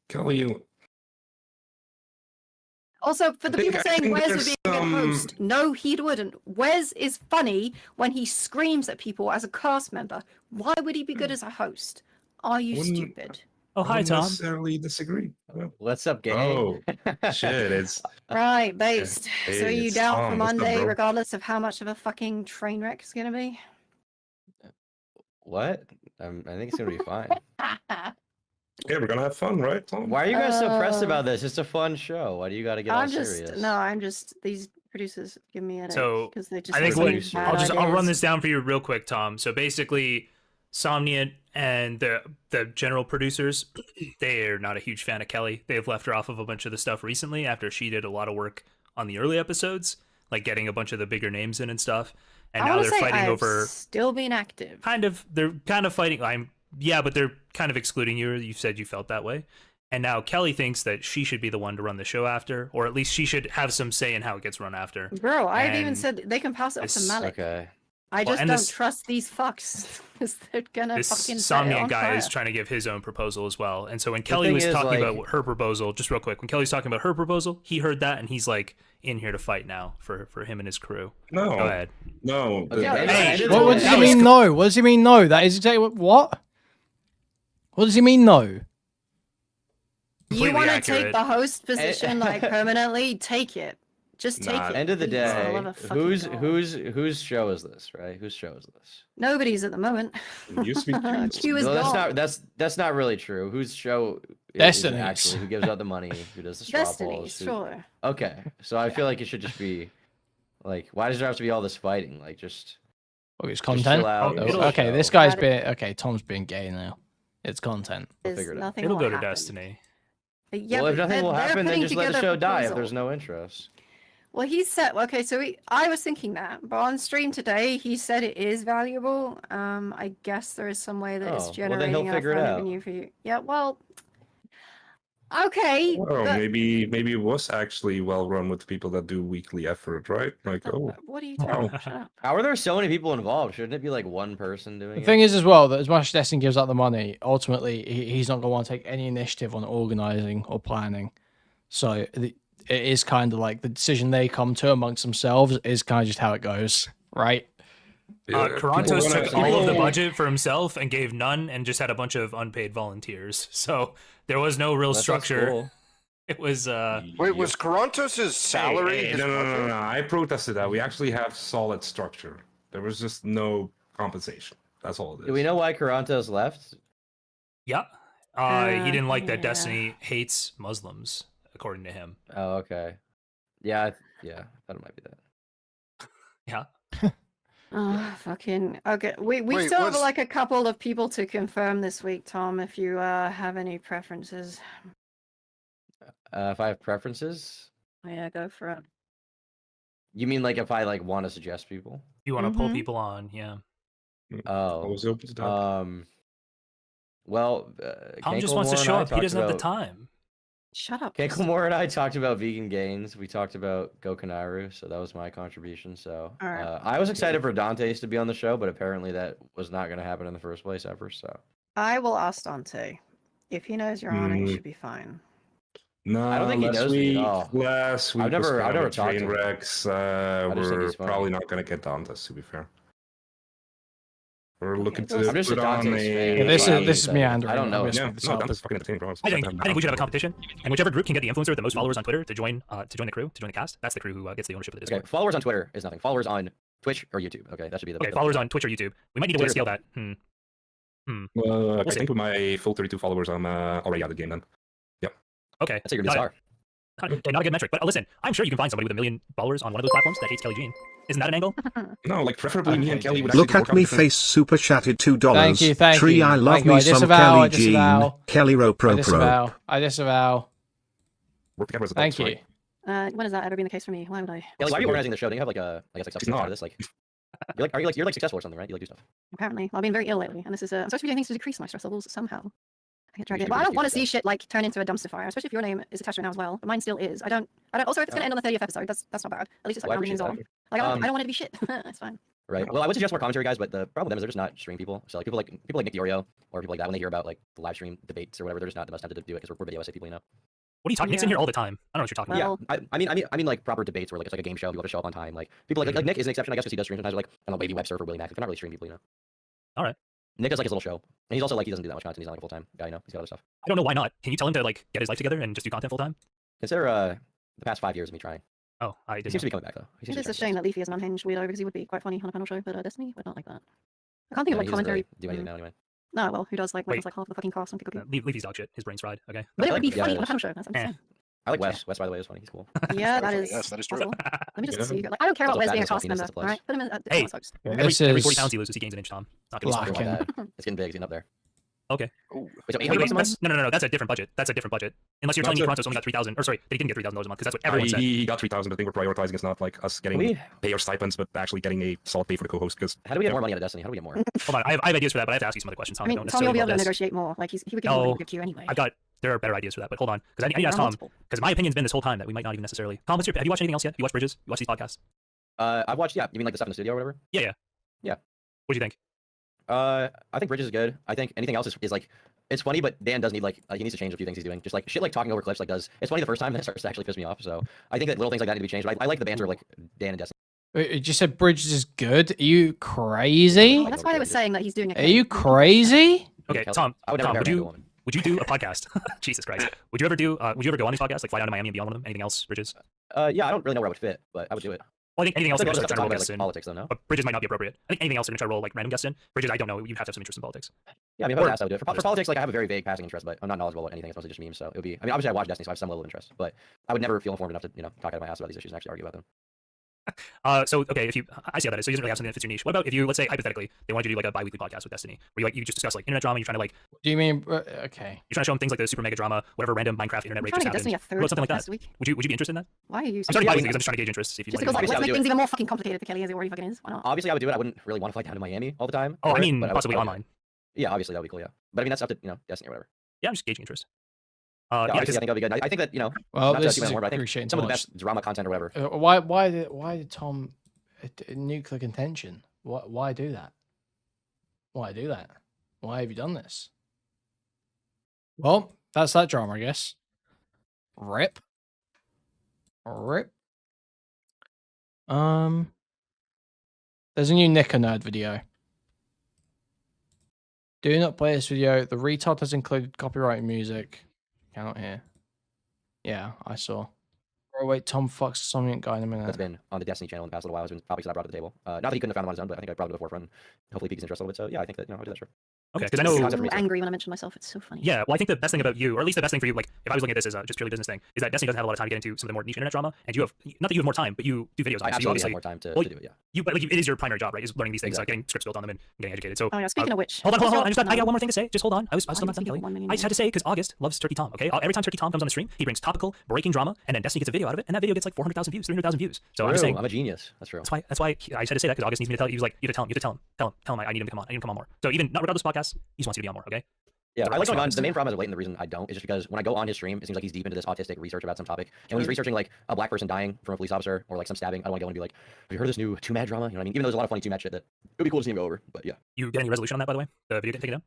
Kelly, Also, for the think- people I saying think Wes would there's be a good some- host, no, he wouldn't. Wes is funny when he screams at people as a cast member. Why would he be good as a host? Are you Wouldn't- stupid? Oh, I hi, wouldn't Tom. necessarily disagree. Yeah. What's up, gang? Oh, shit, it's Right, based. Hey, So are you it's down Tom. for What's up, Monday, bro? regardless of how much of a fucking train wreck it's gonna be? What? I think it's gonna be fine. yeah, we're gonna have fun, right, Tom? Why are you guys so pressed Uh, about this? It's a fun show. Why do you got to get all I'm just serious? I'm just these producers give me a So, because they just I think have so what, many bad I'll run ideas. this down for you real quick, Tom. So basically, Somniant and the general producers, they are not a huge fan of Kelly. They have left her off of a bunch of the stuff recently after she did a lot of work on the early episodes, like getting a bunch of the bigger names in and stuff. And I now wanna they're say fighting I've over still being active. they're kind of fighting. But they're kind of excluding you. You said you felt that way. And now Kelly thinks that she should be the one to run the show after, or at least she should have some say in how it gets run after. Bro, I've even And said they can pass it off to this- Malik. Okay. I Well, just and don't this- trust these fucks because they're gonna This fucking set it Somniant on guy fire. is trying to give his own proposal as well. And so when Kelly thing was is, talking like- about her proposal, just real quick, when Kelly's talking about her proposal, he heard that and he's like in here to fight now for him and his crew. No, Go ahead. no. Okay, Yeah, Hey, What does that he was mean no? What does he mean no? That is exactly what? What does he mean no? You completely want to accurate. take the host position like permanently? Take it. Just take Nah, it. End of the please, for the day, love of fucking God. whose show is this, right? Whose show is this? Nobody's at the moment. It used to be Q's. Q is No, gone. that's not really true. Whose show is it Destiny's. actually? Who gives out the money? Who does the straw Destiny, polls? sure. Okay, so I feel like it should just be like, why does there have to be all this fighting? Like, just Oh, it's chill content. out, Oh, it'll okay, show. this guy's Got being okay. Tom's being gay now. It's content. We'll There's figure it out. nothing It'll will go to happen. Destiny. Yeah, well, if but nothing will they're happen, then putting just let the together a show die if proposal. there's no interest. Well, he said, okay, so I was thinking that, but on stream today, he said it is valuable. I guess there is some way that Oh, it's well, then generating he'll enough figure it out. revenue for you. Yeah, well, okay. Well, but- maybe it was actually well run with people that do weekly effort, right? Like, oh, What are you Wow. talking about? Shut up. How are there so many people involved? Shouldn't it be like one person doing The it? thing is, as well, that as much as Destiny gives out the money, ultimately he's not going to want to take any initiative on organizing or planning. So it is kind of like the decision they come to amongst themselves is kind of just how it goes, right? Qorantos people took wanna- all of the people- budget for himself and gave none and just had a bunch of unpaid volunteers. So there was no real That sounds structure. cool. It was Wait, was Qorantos' salary? Hey, his no, budget? I protested that. We actually have solid structure. There was just no compensation. That's all it is. Do we know why Qorantos left? yeah. He didn't like that yeah. Destiny hates Muslims, according to him. Oh, okay. Yeah, yeah, I thought it might be that. Yeah. Oh, fucking okay. We Wait, still have was- like a couple of people to confirm this week, Tom. If you have any preferences, If I have preferences, yeah, go for it. you mean like if I like want to suggest people? You want to pull Mhm. people on, yeah. Oh, Always open to that. Well, Tom just Kankle wants to Moore and show I up. He talked doesn't have the about- time. Shut up. Kankle Moore and I talked about vegan gains. We talked about Gokanaru, so that was my contribution. So Alright. I was excited for Dante's to be on the show, but apparently that was not going to happen in the first place ever. So I will ask Dante. If he knows you're on it, he should be fine. No, I don't think he last knows me at week, all. last week I've never- was kind I've of never a talked train to him. wrecks. I just think We're he's funny. probably not going to get Dantes, to be fair. We're Okay, looking well, to I'm just a put on Dante's fan. Yeah, a... this Yeah, is so meandering. I don't know. obviously, Yeah, it's no, not- Dante's fucking entertaining, bro. I think we should have a competition, and whichever group can get the influencer with the most followers on Twitter to join the crew, to join the cast. That's the crew who gets the ownership of the Discord. Okay, followers on Twitter is nothing. Followers on Twitch or YouTube. Okay, that should be the Okay, followers on Twitch or YouTube. We might need a way to scale that. Well, I see. think with my full 32 followers, I'm already out of the game then. Okay, That's your new got it. star. Not a good metric, but listen, I'm sure you can find somebody with 1 million followers on one of those platforms that hates Kelly Jean. Isn't that an angle? No, like preferably me and Okay, Kelly would Look actually at work me out different- face super chatted $2. Thank you, thank Tree, you. I love Thank you. me I some disavow, Kelly I disavow. Jean. Kelly Ro I Pro Pro. disavow. I disavow. Work together as Thank adults, you. right? When has that ever been the case for me? Why would I? Kelly, why are you organizing the show? Don't you have like a I guess like stuff He's out not. of this? Like you're like successful or something, right? You like do stuff. Apparently, I've been very ill lately, and this is I'm supposed to be doing things to decrease my stress levels somehow. I get dragged You in. should But I be don't want to excused see shit like turn into a dumpster fire, especially if your name is attached to it now as well. But mine still is. I don't. Also, if it's gonna end on the 30th episode, that's not bad. At least it's Well, I like appreciate on. that. Like I don't want it to be shit. It's fine. Right. Well, I would suggest more commentary guys, but the problem with them is they're just not stream people. So like people like Nick Diorio or people like that when they hear about like the live stream debates or whatever, they're just not the most tempted to do it because we're video essay people, you know. What are you talking? Nick's in Yeah. here all the time. I don't know what you're talking Well, about. Yeah, I mean like proper debates where like it's like a game show, people have to show up on time. Like people like Nick is an exception, I guess, because he does stream sometimes. Like I don't know, Wavy Web Surfer, Willie Mac. They're not really stream people, you know. All right. Nick does like his little show, and he's also like he doesn't do that much content. He's not like a full time guy, you know. He's got other stuff. I don't know why not. Can you tell him to like get his life together and just do content full time? Consider the past 5 years of me trying. Oh, I He didn't. seems to know. be coming back though. He seems It to be is a trying shame that Leafy is an unhinged weirdo because he would be quite funny on a panel show, but Destiny would not like that. I can't think Yeah, of he like doesn't really commentary. do anything now anyway. No, well, who does like Wait. almost like half the fucking cast on Pickle Leafy's dog shit. His brain's fried. Okay. But it would be Yeah, funny it on a is. panel show. That's what I'm Eh. saying. I like Wes. Wes, by the way, is funny. He's cool. Yeah, very that funny. is. Yes, that is true. possible. Let me just Yeah. see. Like, I don't care about Also Wes being a fatness cast penis member. is the All right, place. put him in. Hey. as host. This Every is 40 pounds he loses, he gains an inch, Tom. Not gonna Black. Something like Blackened. that. It's getting big. It's getting up there. Okay. Ooh. Wait, so Wait, 800 bucks a month? no. That's a different budget. That's a different budget. Unless you're telling me That's Qorantos only got 3,000, or sorry, that he didn't get $3,000 a month, because that's what everyone said. He got 3,000. I think we're prioritizing. It's not like us getting We, pay or stipends, but actually getting a solid pay for the co-host. Because how do we get more money out of Destiny? How do we get more? Hold on, I have ideas for that, but I have to ask you some other questions, Tom. I mean, don't Tommy will be able to necessarily negotiate more. Like he would give No. you a good queue anyway. there are better ideas for that, but hold on, because I need to ask Tom, because my opinion's been this whole time that we might not even necessarily. Tom, have you watched anything else yet? You watched Bridges? You watched these podcasts? I've watched. Yeah, you mean like the stuff in the studio or whatever? Yeah. Yeah. What do you think? I think Bridges is good. I think anything else is like it's funny, but Dan does need like he needs to change a few things he's doing. Just like shit, like talking over clips, like does. It's funny the first time, then it starts to actually piss me off. So I think that little things like that need to be changed. But I like the banter of like Dan and Destiny. Wait, you just said Bridges is good. Are you crazy? Well, that's why they were saying that he's doing it. Are you crazy? Okay, Kelly, Tom, I would never Tom, marry a woman. would you do a podcast? Jesus Christ. Would you ever go on these podcasts, like fly down to Miami and be on one of them? Anything else, Bridges? Yeah, I don't really know where I would fit, but I would do it. Well, I think anything else I they're think just trying to roll about guests like in. politics though, no? But Bridges might not be appropriate. I think anything else they're gonna try to roll like random guests in. Bridges, I don't know. You'd have to have some interest in politics. Yeah, I mean, if I Or- was asked, I would do it. For politics, like I have a very vague passing interest, but I'm not knowledgeable about anything. It's mostly just memes, so it would be. I mean, obviously I watch Destiny, so I have some level of interest, but I would never feel informed enough to talk out of my ass about these issues and actually argue about them. So okay, I see how that is. So you doesn't really have something that fits your niche. What about if you, let's say hypothetically, they wanted you to do like a bi-weekly podcast with Destiny, where you just discuss like internet drama. You're trying to like Do you mean okay? you're trying to show them things like the super mega drama, whatever random Minecraft internet I'm rage trying just to get Destiny happened. a What about third something like that? this week. Would you be interested in that? Why are you? I'm starting Yeah, bi-weekly because I'm just trying to gauge interest. See if you Just like because Obviously, I let's would make do things it. even more fucking complicated for Kelly as it already fucking is. Why not? Obviously, I would do it. I wouldn't really want to fly down to Miami all the time. Oh, I for it, mean but possibly would- online. Yeah, obviously that would be cool. Yeah, but I mean that's up to Destiny or whatever. Yeah, I'm just gauging interest. Yeah, Yeah, obviously, because I think that'd be good. I think that Well, not to this keep it is more, but I think excruciating. some of the much. best drama content or whatever. Why did Tom nuclear contention? Why do that? Why do that? Why have you done this? Well, that's that drama, I guess. Rip. There's a new Nicker Nerd video. Do not play this video. The retard has included copyright music. Cannot hear. Yeah, I saw. Oh wait, Tom fucks Somniant guy in a minute. That's been on the Destiny channel in the past little while. Has been topics that I brought to the table. Not that he couldn't have found them on his own, but I think I brought it to the forefront. Hopefully, pique his interest a little bit. So yeah, I think that I would do that. Sure. Okay, because I It's know. concept for me so too. angry when I mention myself. It's so funny. Yeah, well, I think the best thing about you, or at least the best thing for you, like if I was looking at this as a just purely business thing, is that Destiny doesn't have a lot of time to get into some of the more niche internet drama, and you have not that you have more time, but you do videos. I on it, so you absolutely have obviously more time to, well, to do it. Yeah. but like it is your primary job, right? Is learning these things, Exactly. getting scripts built on them, and getting educated. So Oh yeah. Speaking of which, hold on. what's your- I got no. one more thing to say. Just hold on. I was Why still do not done, people Kelly. want me to I just know? had to say because August loves Turkey Tom. Okay, every time Turkey Tom comes on the stream, he brings topical breaking drama, and then Destiny gets a video out of it, and that video gets like 400,000 views, 300,000 views. So I'm just True, saying. I'm a genius. That's true. That's why I had to say that because August needs me to tell you. He was like, you have to tell him. I need him to come on. I need him to come on more. So even not regardless of podcast, he just wants you to be on more. Okay. Yeah, Or I like going on. response. The main problem as of late, and the reason I don't, is just because when I go on his stream, it seems like he's deep into this autistic research about some topic. And when he's researching like a black person dying from a police officer or like some stabbing, I don't want to go and be like, "Have you heard of this new 2 Mad drama?" You know what I mean? Even though there's a lot of funny 2 Mad shit that it would be cool to see him go over. But yeah. You get any resolution on that, by the way? The video getting taken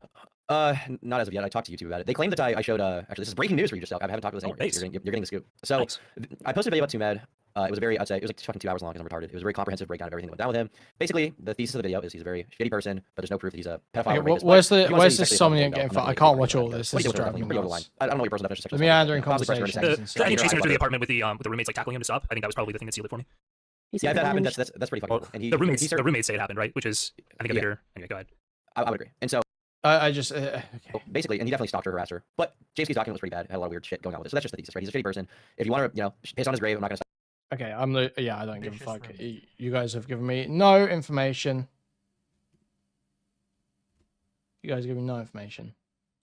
down? Not as of yet. I talked to YouTube about it. They claim that I showed. Actually, this is breaking news for you, Jstlk. I haven't talked with this anyone yet. nice. You're getting the scoop. So Nice. I posted a video about 2 Mad. It was very, I'd say, it was like fucking 2 hours long because I'm retarded. It was a very comprehensive breakdown of everything that went down with him. Basically, the thesis of the video is he's a very shitty person, but there's no proof that he's a pedophile. Okay, or rapist. where's But the if you wanna where's say the he's sexually Somniant assaulted, getting I'm fucked? not I gonna can't get watch into all that. this. What This are is you doing? driving me Pretty over the line. nuts. I don't know what your personal definition of The sexual assault is. meandering Possibly trying to conversations. turn it and into The guy sex. chasing her through the Yeah. apartment with the roommate like tackling him to stop. I think that was probably the thing that sealed it for me. He's Yeah, if that happened, unhinged. that's pretty fucking Well, cool. And he, the roommates he started, say it happened, right? Which is I think a Yeah. bigger. Okay, go ahead. I would agree. And so I just basically, and he definitely stalked her, harassed her. But James document was pretty bad. Had a lot of weird shit going on with it. So that's just the thesis, right? He's a shitty person. If you want to, piss on his grave, I'm not gonna. okay. I don't give a fuck. You guys have given me no information. You guys give me no information.